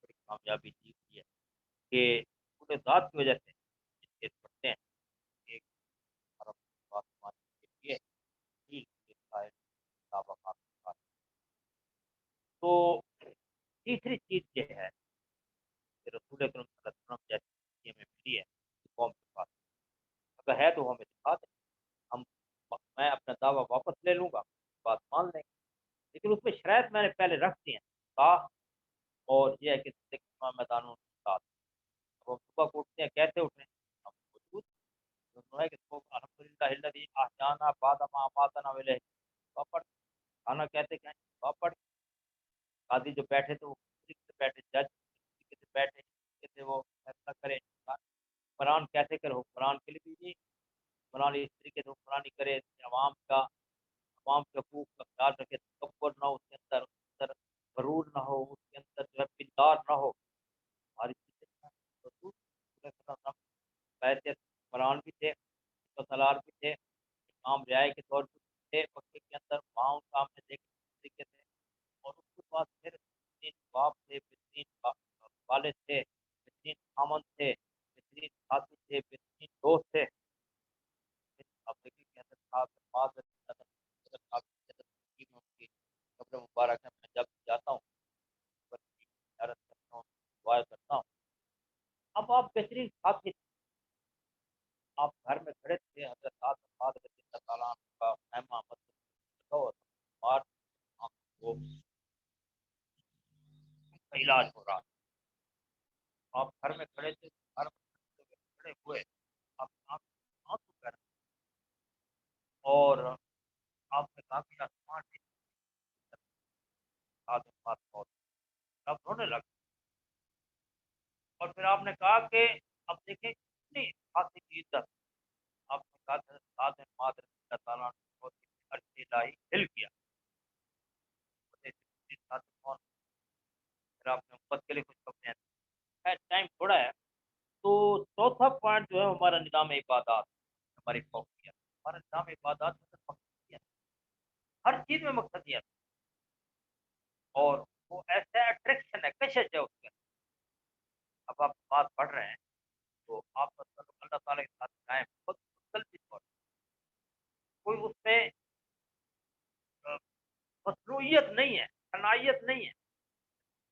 बड़ी कामयाबी दी है कि पूरे ज़ात की वजह से ये पढ़ते हैं कि हमारा बात मानने के लिए ही शायद किताब आपके पास। तो तीसरी चीज़ ये है कि रसूल अकरम सल्लल्लाहु अलैहि वसल्लम जैसी हमें मिली है कौम के पास, अगर है तो हमें दिखा दें, हम मैं अपना दावा वापस ले लूँगा, बात मान लेंगे। लेकिन उसमें शराइत मैंने पहले रख दी हैं साफ, और ये है कि मैदानों के साथ अब हम सुबह को उठते हैं कैसे उठें, हम मौजूद तो सुना है कि तो अल्हम्दुलिल्लाहिल्लज़ी अहयाना बाद मा अमातना व इलैहि वापस खाना कहते क्या है? वापस कादी जो बैठे थे वो से बैठे, जज से बैठे, कहते वो फैसला करे। कुरान कैसे करे? कुरान के लिए भी जी कुरान इस तरीके से कुरान ही करे अवाम के हकूक का ख्याल रखे, तकब्बुर ना हो उसके अंदर गरूर ना हो, उसके अंदर जो है बिल्लार ना हो। हमारी चीज़ें रसूल कुरान भी थे, सलार भी थे, इमाम रियाई के तौर पर थे मक्के के अंदर, वहाँ उनका हमने देखे तरीके से। और उसके बाद फिर बेहतरीन बाप थे, बेहतरीन वालिद थे, बेहतरीन खामन थे, बेहतरीन साथी थे, बेहतरीन दोस्त थे। आप देखिए कि हज़रत साहब नवाज़ हज़रत साहब की हज़रत की में उनकी कब्र मुबारक है। मैं जब जाता हूँ कब्र की ज़ियारत करता हूँ, दुआ करता हूँ। अब आप बेहतरीन साथी, आप घर में खड़े थे, हज़रत साहब नवाज़ रज़ियल्लाहु ताला अन्हु का ख़ैमा मतलब और वो इलाज हो रहा। आप घर में खड़े थे, घर में खड़े हुए, आप आँसू बह रहे और आपने कहा कि आसमान में आदम बात बहुत आप रोने लगे। और फिर आपने कहा कि अब देखें कितनी फांसी की इज्जत। आपने कहा था साथ में मादर अल्लाह ताला ने बहुत अर्श इलाही हिल गया। साथ कौन फिर आपने उम्मत के लिए कुछ अपने टाइम थोड़ा है। तो चौथा पॉइंट जो है हमारा निज़ाम इबादत, हमारी फौकियत, हमारा निज़ाम इबादत में मकसदियत, हर चीज़ में मकसदियत। और वो ऐसा अट्रैक्शन है, कशिश है उसके अंदर। अब आप बात पढ़ रहे हैं तो आपका ताल्लुक अल्लाह ताला के साथ कायम खुद मुस्तलज़िम और कोई उसमें अ, मसरूइयत नहीं है, शनाइयत नहीं है।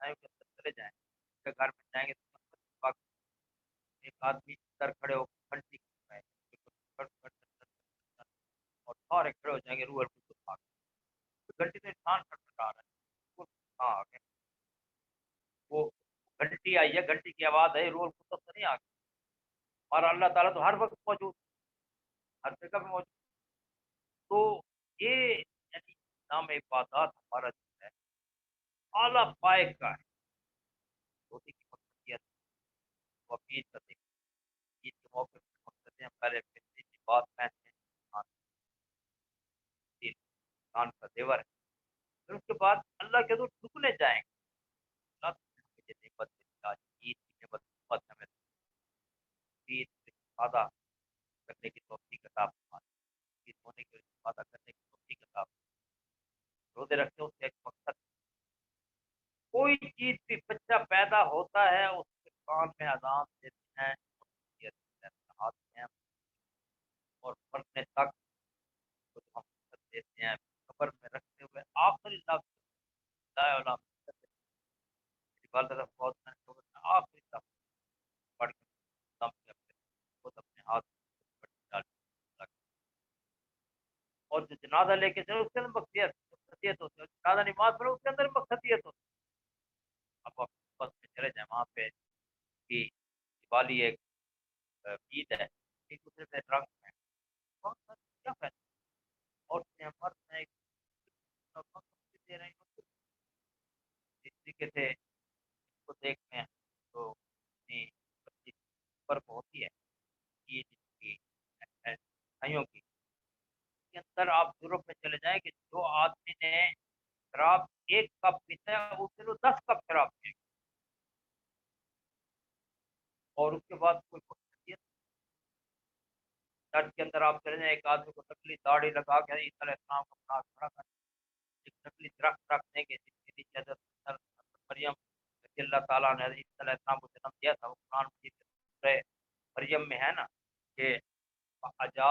चाहे वो अंदर चले जाएँ, उसके घर में जाएँगे तो एक आदमी अंदर खड़े होकर घंटी कर रहा है, खट, खट, खट, खट, खट, और सारे खड़े हो जाएँगे रूह अल-कुद्दूस आ गए। घंटी तो इंसान खटखटा रहा है, वो कहाँ आ गए? वो घंटी आई है, घंटी की आवाज़ आई, रूह अल-कुद्दूस तो नहीं आ गई। हमारा अल्लाह ताला तो हर वक़्त मौजूद, हर जगह पे मौजूद। तो ये यानी नाम इबादत हमारा जो है आला पाए का है। रोटी की मकसदियत वो अपील करते हैं। ईद के मौके पे मकसद हम पहले बेहतरीन लिबास पहनते हैं, खान खान का ज़ेवर है। फिर उसके बाद अल्लाह के हज़ूर झुकने जाएँगे। अल्लाह मुझे नेमत दी, आज ईद की नेमत उम्मत हमें ईद से इस्तिफ़ादा करने की तौफ़ीक अता फरमाए। ईद होने की इस्तिफ़ादा करने की तौफ़ीक अता फरमाए। रोज़े रखते हैं उसका एक मकसद, कोई चीज़ भी बच्चा पैदा होता है उसके कान में अज़ान देते हैं, ये नहाते हैं और मरने तक तो हम मकसद देते हैं, कब्र में रखते हुए आखिरी लफ्ज़ ला इलाहा इल्लल्लाह इबादत ऑफ गॉड आखिरी लफ्ज़ पढ़ के दम पे अपने खुद अपने हाथ में डाल के और जो जनाज़ा लेके चलो उसके अंदर मकसदियत होती है, जनाज़ा नमाज़ पढ़ो उसके अंदर मकसदियत होती है। अब आप बस में चले जाएँ वहाँ पे कि दिवाली एक ईद है, एक दूसरे पे रंग है, बहुत सारे क्या फ़ायदा और मर्द में एक दे रहे हैं जिस तरीके से इसको देखते हैं तो अपनी बत्ती फ़र्क होती है ईद की ईसाइयों की। के अंदर आप यूरोप में चले जाएँ कि जो आदमी ने शराब 1 कप पीता है उससे तो 10 कप शराब पिएगा और उसके बाद कोई मकसदियत चर्च के अंदर आप चले जाएँ एक आदमी को नकली दाढ़ी लगा के ईसा अलैहिस्सलाम का बना खड़ा कर एक नकली दरख्त रख देंगे जिसके नीचे हज़रत मरियम रज़ी अल्लाह ताला ने ईसा अलैहिस्सलाम को जन्म दिया था। वो कुरान मजीद में सूरह मरियम में है ना कि अजा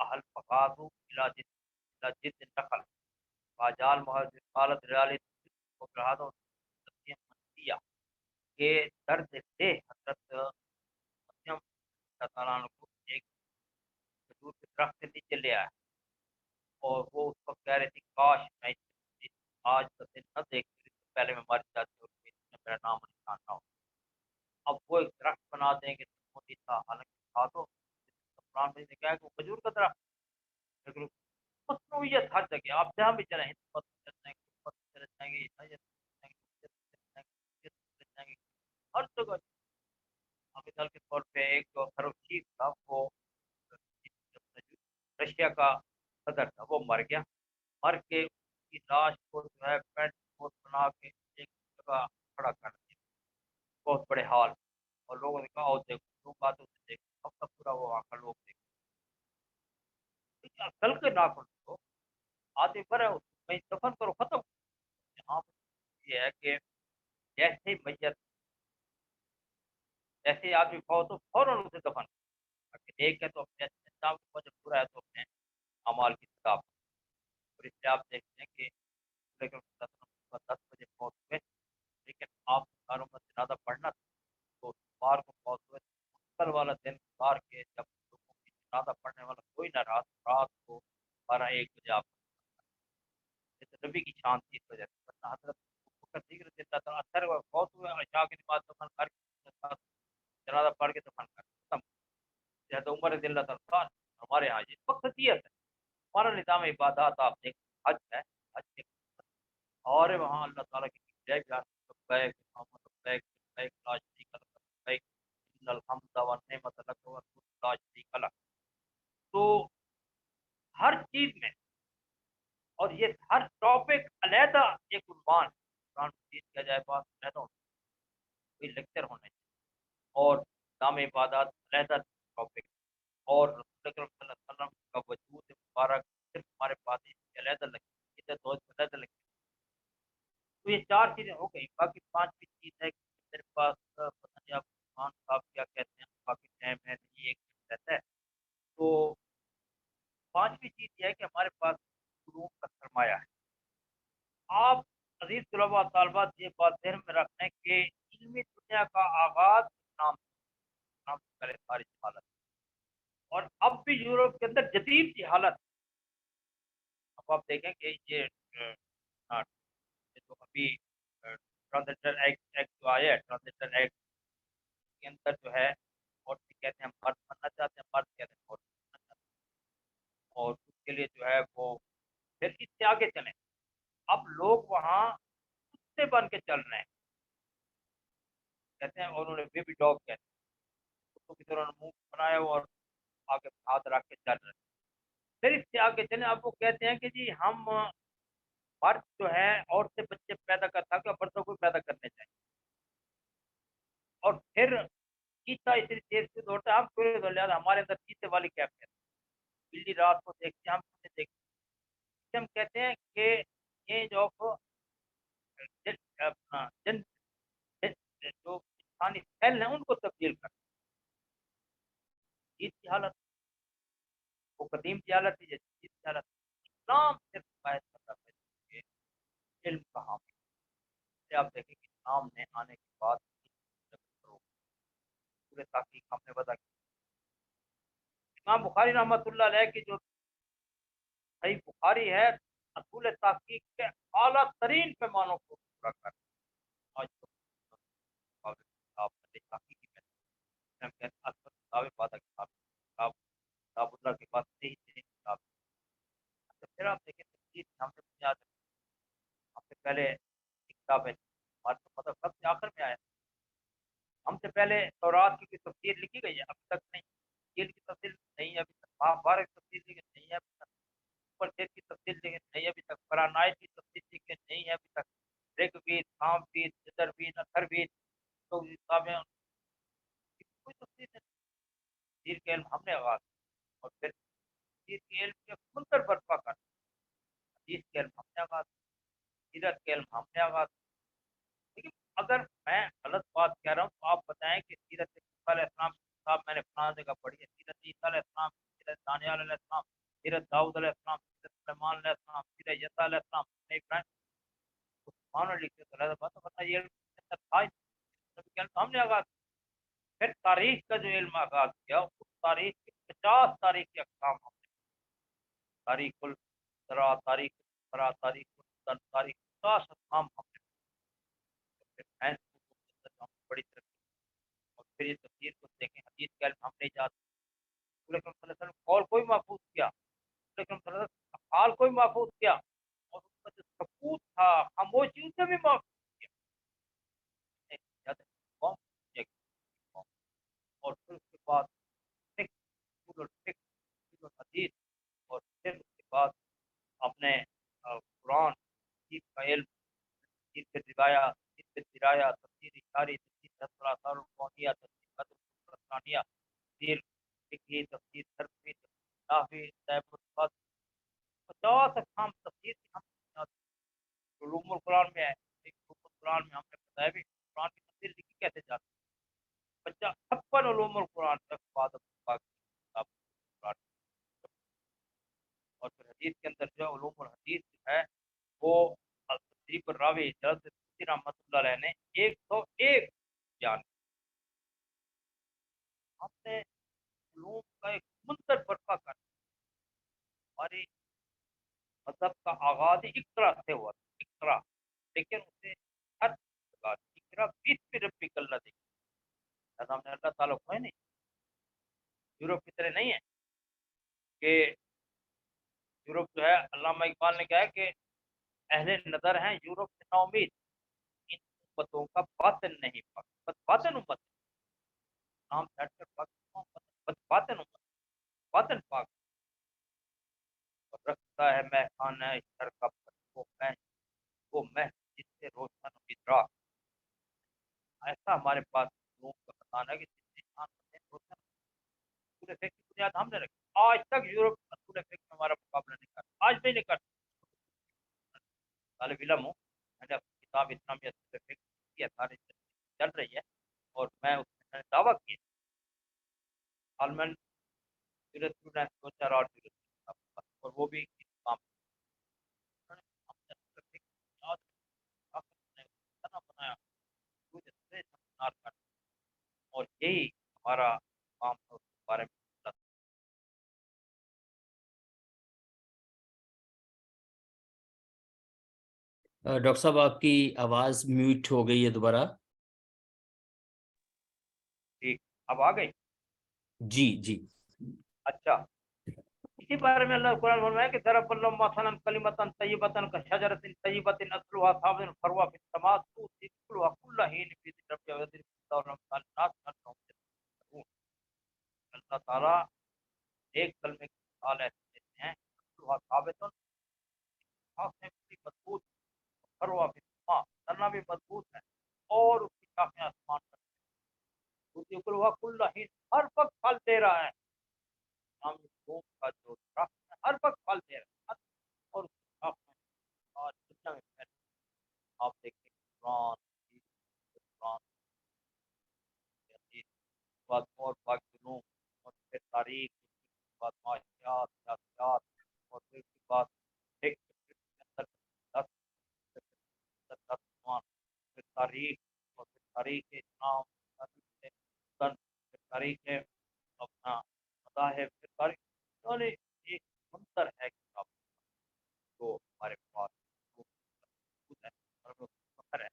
अहल फ़गादू इला जिद्द नखल बाजाल मुहज़्ज़िर क़ालत रियालित को रहा तो सत्य मनसिया के दर्द से हज़रत मरियम अल्लाह ताला को एक खजूर के दरख्त के नीचे ले आया और वो उस वक़्त कह रही थी काश मैं आज का दिन ना देखती इससे पहले मैं मर जाती और इसमें मेरा नाम और निशान ना हो। अब वो एक दरख्त बना देंगे तो ईसा हालाँकि था तो कुरान मजीद ने कहा है कि वो खजूर का दरख्त, लेकिन मसनूइयत हर जगह, आप जहाँ भी चले हिंद में चले जाएंगे, में चले जाएंगे, ईसाइयत में चले जाएंगे, चले जाएंगे, हर जगह। अब मिसाल के तौर पे एक खरोशीफ था, वो रशिया का सदर था, वो मर गया। मर के उसकी लाश को जो है पेंट कोट बना के एक जगह खड़ा कर दिया, बहुत बड़े हॉल, और लोगों ने कहा और देखो, लोग आते उसे देखो, अब तक पूरा वो वहाँ का लोग देखो, कल के ना करो, आते पर है उसको कहीं दफन करो, खत्म। यहाँ पर ये है कि जैसे ही मैयत, जैसे ही आदमी खाओ तो फौरन उसे दफन करो। अगर एक है तो अपने अच्छे काम को, जब पूरा है तो अपने अमाल की किताब। और इसलिए आप देखते हैं कि लेकिन 10 बजे मौत हुए, लेकिन आप कारों में ज़्यादा पढ़ना था, तो बार को मौत हुए, कल वाला दिन बार के जब लोगों की ज़्यादा पढ़ने वाला कोई ना, रात रात को 12-1 बजे आप, ये तो नबी की शान थी इस वजह से, वरना हजरत सिगरत देता था, असर मौत हुए, अशा के बाद दफन कर, जनाजा पढ़ के दफन कर, खत्म। जैसे उमर रज़ियल्लाहु ताला हमारे यहाँ ये मकसदियत है, हमारा निज़ाम इबादत आप देख, हज है, हज के और वहाँ अल्लाह ताला की जय बयान, लब्बैक मोहम्मद लब्बैक लब्बैक ला शरीका लक लब्बैक इन्नल हम्दा वन निअमत लक वल मुल्क ला शरीका लक। तो हर चीज में, और ये हर टॉपिक अलहदा एक उन्वान, कुरान मजीद किया जाए बात अलहदा कोई लेक्चर होने चाहिए, और नाम इबादत अलहदा टॉपिक, और रसूल अकरम सल्लल्लाहु अलैहि वसल्लम का वजूद मुबारक सिर्फ हमारे पास ही अलहदा लगी, इधर दो अलहदा लगी। तो ये 4 चीज़ें हो गई, बाकी 5वीं चीज़ है कि मेरे पास पता नहीं आप खान साहब क्या कहते हैं, काफ़ी टाइम है नहीं, 1 मिनट रहता है। तो 5वीं चीज़ ये है कि हमारे पास उलूम का सरमाया है। आप अज़ीज़ तलबा तालिबात ये बात ज़हन में रखें कि इल्मी दुनिया का आगाज़ इस्लाम इस्लाम से पहले सारी हालत, और अब भी यूरोप के अंदर जदीद सी हालत। अब आप देखें कि ये ये जो अभी ट्रांसजेंडर एक्ट जो आया है, ट्रांसजेंडर एक्ट के अंदर जो है, औरत कहते हैं हम मर्द बनना चाहते हैं, मर्द कहते हैं औरत बनना चाहते हैं, और उसके लिए जो है वो फिर इससे आगे चलें। अब लोग वहाँ कुत्ते बन के चल रहे हैं, कहते हैं, और उन्होंने बेबी डॉग कहते हैं, कुत्तों की तरह मुंह बनाया हुआ और आगे हाथ रख के चल रहे हैं। फिर इससे आगे चलें, अब वो कहते हैं कि जी हम मर्द जो है औरत से बच्चे पैदा करता है, मर्दों को पैदा करने चाहिए। और फिर चीता इतनी तेज से दौड़ता है, हम पूरे लिहाजा हमारे अंदर चीते वाली कैफियत, बिल्ली रात को देखते हैं, हम खुद देखते हैं, हम कहते हैं कि चेंज ऑफ अपना जन जो इंसानी सेल है उनको तब्दील कर, चीज की हालत, वो कदीम की हालत थी, जैसे चीज की हालत। इस्लाम सिर्फ बात कर रहा है कि इल्म कहाँ पे, आप देखें कि इस्लाम ने आने के बाद पूरे ताकीक हमने बता की। इमाम बुखारी रहमतुल्लाह अलैह की जो सही बुखारी है, असूल ताकीक के आला तरीन पैमानों को पूरा कर, आज तो आप ताकीकी में हम कहते हैं असर किताब वादा किताब, किताब किताबुल्लाह के बाद से ही तेरी किताब। अच्छा, फिर आप देखें तफसीर हमसे याद है, हमसे पहले एक किताब है, हमारे तो मतलब सबसे आखिर में आया, हमसे पहले तौरात की तफसीर लिखी गई है, अभी तक नहीं। इंजील की तफसीर नहीं है अभी तक, महाभारत की तफसीर लिखी नहीं है अभी तक, उपनिषद की तफसीर लिखी नहीं है अभी तक, कुरान की तफसीर लिखी नहीं है अभी तक, ऋग्वेद, सामवेद, यजुर्वेद, अथर्ववेद, तो किताबें कोई तफसीर नहीं। तफसीर के इल्म हमने आगाज, और फिर तफसीर के इल्म के मुंतर बर्पा कर, हदीस के इल्म हमने आगाज, सीरत के इल्म हमने आगाज। लेकिन अगर मैं गलत बात कह रहा हूँ तो आप बताएं कि सीरत मूसा अलैहिस्सलाम की किताब मैंने फलां जगह पढ़ी है, सीरत ईसा अलैहिस्सलाम, सीरत दानियाल अलैहिस्सलाम, सीरत दाऊद अलैहिस्सलाम, सीरत सुलेमान अलैहिस्सलाम, सीरत यसा अलैहिस्सलाम, मैं इब्राहिम, कुरान लिखते तो अलग बात है, वरना ये इल्म के अंदर था ही नहीं। तो हमने आगाज, फिर तारीख का जो इल्म आगाज किया, उस तारीख के 50 तारीख के अहकाम हमने, तारीखुल सरा, तारीखुल फरा, तारीखुल सन, तारीख 50 अहकाम हमने, फिर साइंस को बड़ी तरक्की, और फिर ये तफसीर को देखें, हदीस का इल्म हमने इजाद, रसूल अकरम सल्लल्लाहु अलैहि वसल्लम कौल कोई महफूज किया, रसूल अकरम सल्लल्लाहु अलैहि वसल्लम हाल कोई महफूज किया, और उसका जो सकूत था, खामोशी, उसे भी महफूज किया। एक ज्यादा कौम, एक कौम। और फिर उसके बाद फिक्र, उसूल और फिक्र, उसूल और हदीस, और फिर उसके बाद आपने कुरान, हदीस का इल्म, तफसीर पे रिवाया, तफसीर पे दिराया, तफसीर इशारी, तफसीर असरार कौनिया, तफसीर कदर रसानिया, तफसीर फिक्री, तफसीर सरफी, तफसीर नाहवी, तैबुल फत, 50 अक़साम तफसीर की हम उलूमुल कुरान में है। एक उलूमुल कुरान में हमने बताया भी कुरान की तफसीर लिखी कैसे जाती है। 56 उलूमुल कुरान तक बाद पाक की किताब कुरान। और फिर हदीस के अंदर जो उलूमुल हदीस है वो तदरीब रावी हज़रत सूसी रहमतुल्लाह अलैह ने 101 बयान। हमने उलूम का एक समुंदर बर्पा कर, हमारी मजहब का आगाज ही इकरा से हुआ था, इकरा, लेकिन उसे हर जगह इकरा बिस्मि रब्बिकल लज़ी, हमने अल्लाह ताला को है नहीं, यूरोप की तरह नहीं है कि यूरोप जो है, अल्लामा इकबाल ने कहा है कि अहले नज़र हैं यूरोप से नाउमीद, इन उम्मतों का बातिन नहीं पाक, बस बातिन उम्मत है। नाम सेट कर पाक, बस बातिन उम्मत, बातिन पाक। और रखता है महखाना शर का वो मैं जिससे रोशन इदराक। ऐसा हमारे पास लोगों का बताना है कि जिससे इंसान होते हैं रोशन, असूल फिक्र की बुनियाद हमने रखी। आज तक यूरोप असूल फिक्र में हमारा मुकाबला नहीं करता, आज भी नहीं करता। तालिब इल्म हूँ, मैंने अपनी किताब इस्लामी असूल फिक्र की है, सारी चल रही है, और मैं उसमें मैंने दावा किया हाल में स्टूडेंट 2-4 और और वो भी इस काम में। हमने असूल फिक्र याद रखा, बनाया, मुझे से समझदार कर, और यही हमारा काम है उसके बारे में। डॉक्टर साहब आपकी आवाज़ म्यूट हो गई है दोबारा। ठीक, अब आ गई। जी जी। अच्छा, इसी बारे में अल्लाह कुरान फरमाया कि दरबल्लाहु मसलन कलिमतन तय्यबतन का शजरतिन तय्यबतिन अस्लुहा साबितुन फरवा फिस समात तुती कुलुहा कुल्ला हीन फी रब्बिहा व यदरिबु नास अन्हुम यतफक्करून। अल्लाह ताला एक कलमे की मिसाल ऐसे देते हैं, अस्लुहा साबितुन, शाखें बड़ी मजबूत, फरवा फिस समा, तना भी मजबूत है, और उसकी शाखें आसमान पर, तुती कुलुहा कुल्ला हीन, हर वक्त फल दे रहा है। इस्लामी कौम का जो दरख्त है हर वक्त फल दे रहा है, और उसकी शाखें आज दुनिया में फैली। आप देखिए कुरान, हदीस, कुरान, हदीस, बाद और बाकी लोग, और फिर तारीख, बाद माशियात, सियासत, और फिर उसके बाद एक के अंदर 10 عنوان، फिर तारीख, और फिर तारीख इस्लाम, तारीख सुनन, फिर तारीख अपना मज़ाहिब, फिर तारीख, यानी एक मंतर है किताब जो हमारे पास मौजूद है, और हमें फख्र है,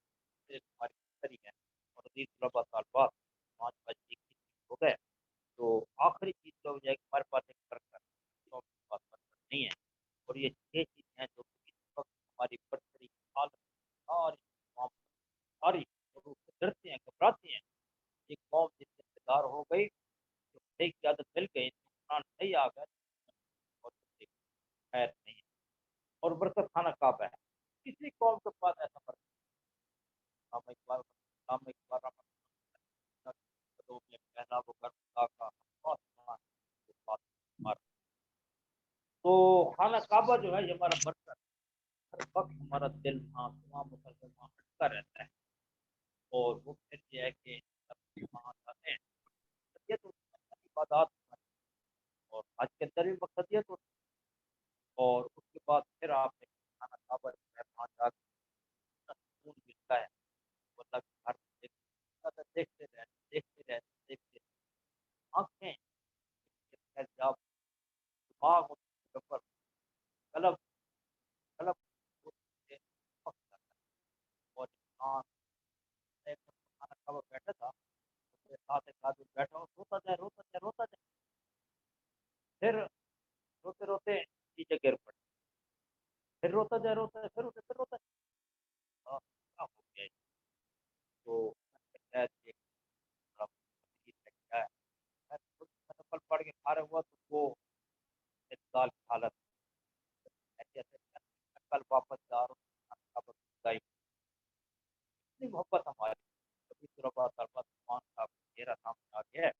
ये हमारी बेहतरी है। और अजीज तलबा तालिबात, 5 बज के 21 हो गए, तो आखिरी चीज़ जो हो जाएगी हमारे पास एक बरकत, तो हमारे पास बरकत नहीं है। और ये 6 चीज़ें हैं जो कि इस वक्त हमारी बरतरी की हालत सारी तमाम सारी, और उससे डरते हैं, घबराते हैं। एक कौम जिससे इंतजार हो गई, जो सही की आदत मिल गई, कुरान सही आ गया, और खैर नहीं है। और बरकत खाना काबा है, किसी कौम के पास ऐसा बरकत अल्लामा इकबाल अल्लामा इकबाल रहमतुल्लाह अलैह में पहला वो घर खुदा का आसमान के पास हमारा। तो खाना काबा जो है ये हमारा बरकत, हर वक्त हमारा दिल वहाँ तमाम मुसलमान वहाँ अटका रहता है। और वो फिर ये है कि जब वहाँ जाते हैं मकसदियत होती है, इबादत, और आज के अंदर भी मकसदियत होती है। और उसके बाद फिर आपने खाना काबा जो है वहाँ जाकर सुकून मिलता है, वो अल्लाह के घर में देखते रहते, देखते रहते, देखते रहते, आँखें जब दिमाग मुकब्बर, कलब कलब उससे पक जाता है। और इंसान एक खाना खावा बैठा था, उसके साथ एक आदमी बैठा हो, रोता जाए, रोता जाए, रोता जाए, پھر روتا جائے پھر اٹھے پھر روتا جائے. کیا ہو گیا یہ؟ تو شاید یہ تھوڑا کیا ہے. میں خود کل پڑھ کے کھا رہا ہوا تو وہ اعتدال کی حالت جیسے کل واپس جا رہا ہوں اتنی محبت ہماری کبھی طلباء طلباء عثمان صاحب چہرہ سامنے آ گیا ہے.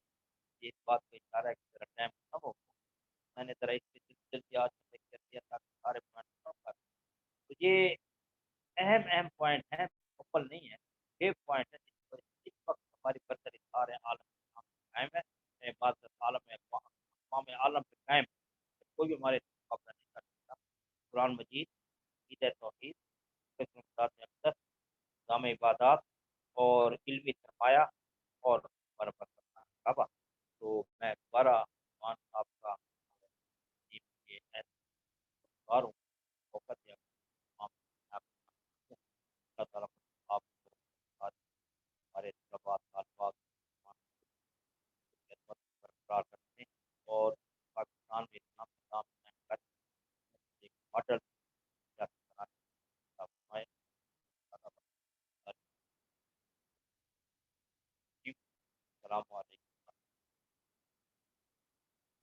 یہ اس بات کا اشارہ ہے کہ ذرا ٹائم کم ہو. میں نے ذرا اس سے جلدی آج کر دیا تاکہ سارے پوائنٹ کم کر. تو یہ اہم پوائنٹ ہیں, مکمل نہیں ہے. یہ پوائنٹ ہے جس وقت ہماری برتری سارے عالم قائم ہے, معذرت عالم اقوام عالم پہ قائم ہے, کوئی بھی ہمارے مقابلہ نہیں کر سکتا. قرآن مجید, عقیدہ توحید, نظام عبادات اور علمی سرمایہ اور مرمت کرنا کعبہ. تو میں دوبارہ عثمان صاحب کا ہوں وقت دیا. اللہ تعالیٰ آپ کو ہمارے طلباء طالبات برقرار رکھیں اور پاکستان میں اسلام نظام ایک ماڈل السلام علیکم.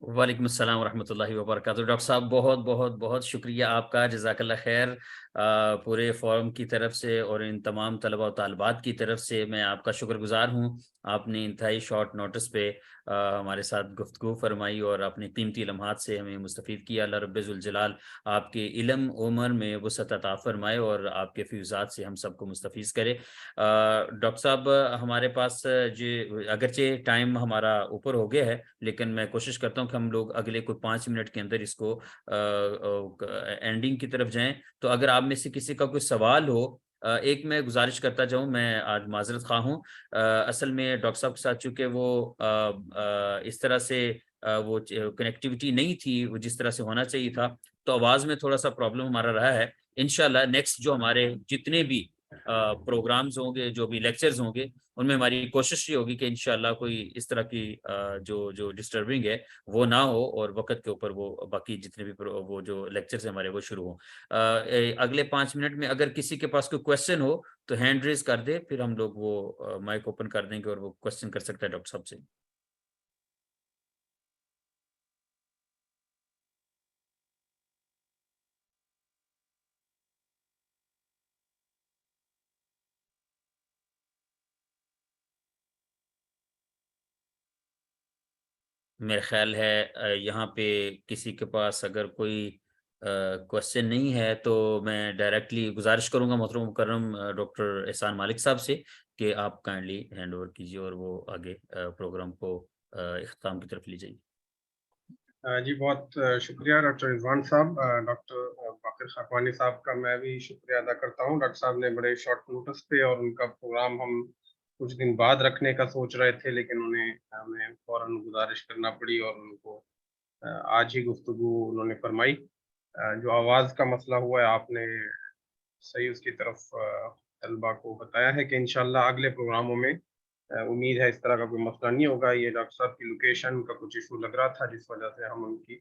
وعلیکم السلام ورحمۃ اللہ وبرکاتہ. ڈاکٹر صاحب بہت بہت بہت شکریہ آپ کا, جزاک اللہ خیر. پورے فورم کی طرف سے اور ان تمام طلباء و طالبات کی طرف سے میں آپ کا شکر گزار ہوں. آپ نے انتہائی شارٹ نوٹس پہ ہمارے ساتھ گفتگو فرمائی اور اپنے قیمتی لمحات سے ہمیں مستفید کیا. اللہ رب ذوالجلال آپ کے علم عمر میں وسعت عطا فرمائے اور آپ کے فیوزات سے ہم سب کو مستفیض کرے. ڈاکٹر صاحب ہمارے پاس اگرچہ ٹائم ہمارا اوپر ہو گیا ہے, لیکن میں کوشش کرتا ہوں کہ ہم لوگ اگلے کوئی 5 منٹ کے اندر اس کو اینڈنگ کی طرف جائیں. تو اگر آپ میں سے کسی کا کوئی سوال ہو, ایک میں گزارش کرتا جاؤں, میں آج معذرت خواہ ہوں. اصل میں ڈاکٹر صاحب کے ساتھ چونکہ وہ اس طرح سے وہ کنیکٹیوٹی نہیں تھی وہ جس طرح سے ہونا چاہیے تھا, تو آواز میں تھوڑا سا پرابلم ہمارا رہا ہے. انشاءاللہ نیکسٹ جو ہمارے جتنے بھی پروگرامز ہوں گے, جو بھی لیکچرز ہوں گے, ان میں ہماری کوشش یہ ہوگی کہ انشاءاللہ کوئی اس طرح کی جو ڈسٹربنگ ہے وہ نہ ہو, اور وقت کے اوپر وہ باقی جتنے بھی وہ جو لیکچرز ہیں ہمارے وہ شروع ہوں. اگلے 5 منٹ میں اگر کسی کے پاس کوئی کویسچن ہو تو ہینڈ ریز کر دے, پھر ہم لوگ وہ مائک اوپن کر دیں گے اور وہ کویسچن کر سکتا ہے ڈاکٹر صاحب سے. میرا خیال ہے یہاں پہ کسی کے پاس اگر کوئی کوشچن نہیں ہے تو میں ڈائریکٹلی گزارش کروں گا محترم مکرم ڈاکٹر احسان مالک صاحب سے کہ آپ کائنڈلی ہینڈ اوور کیجیے اور وہ آگے پروگرام کو اختتام کی طرف لے جائیے. جی بہت شکریہ ڈاکٹر رضوان صاحب. ڈاکٹر باقر خاکوانی صاحب کا میں بھی شکریہ ادا کرتا ہوں. ڈاکٹر صاحب نے بڑے شارٹ نوٹس پہ, اور ان کا پروگرام ہم کچھ دن بعد رکھنے کا سوچ رہے تھے, لیکن ہمیں فوراً گزارش کرنا پڑی اور ان کو آج ہی گفتگو انہوں نے فرمائی. جو آواز کا مسئلہ ہوا ہے آپ نے صحیح اس کی طرف طلبہ کو بتایا ہے کہ انشاءاللہ اگلے پروگراموں میں امید ہے اس طرح کا کوئی مسئلہ نہیں ہوگا. یہ ڈاکٹر صاحب کی لوکیشن کا کچھ ایشو لگ رہا تھا جس وجہ سے ہم ان کی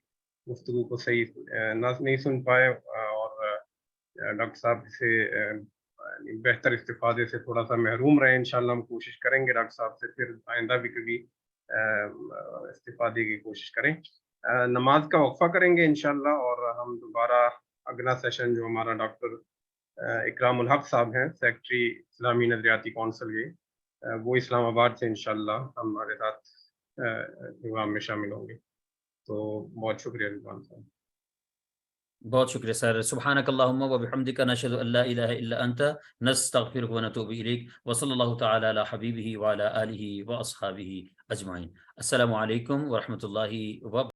گفتگو کو صحیح نہیں سن پائے, اور ڈاکٹر صاحب سے بہتر استفادے سے تھوڑا سا محروم رہے. انشاءاللہ ہم کوشش کریں گے ڈاکٹر صاحب سے پھر آئندہ بھی کبھی استفادے کی کوشش کریں. نماز کا وقفہ کریں گے انشاءاللہ, اور ہم دوبارہ اگلا سیشن جو ہمارا ڈاکٹر اکرام الحق صاحب ہیں, سیکٹری اسلامی نظریاتی کونسل کے, وہ اسلام آباد سے انشاءاللہ ہمارے ساتھ پروگرام میں شامل ہوں گے. تو بہت شکریہ رضوان صاحب. بہت شکریہ سر. سبحانک اللہم و بحمدک نشہد ان لا الہ الا انت نستغفرک و نتوب الیک و صلی اللہ تعالی علی حبیبہ و علی آلہ و اصحابہ اجمعین. السلام علیکم ورحمۃ اللہ وبرکاتہ.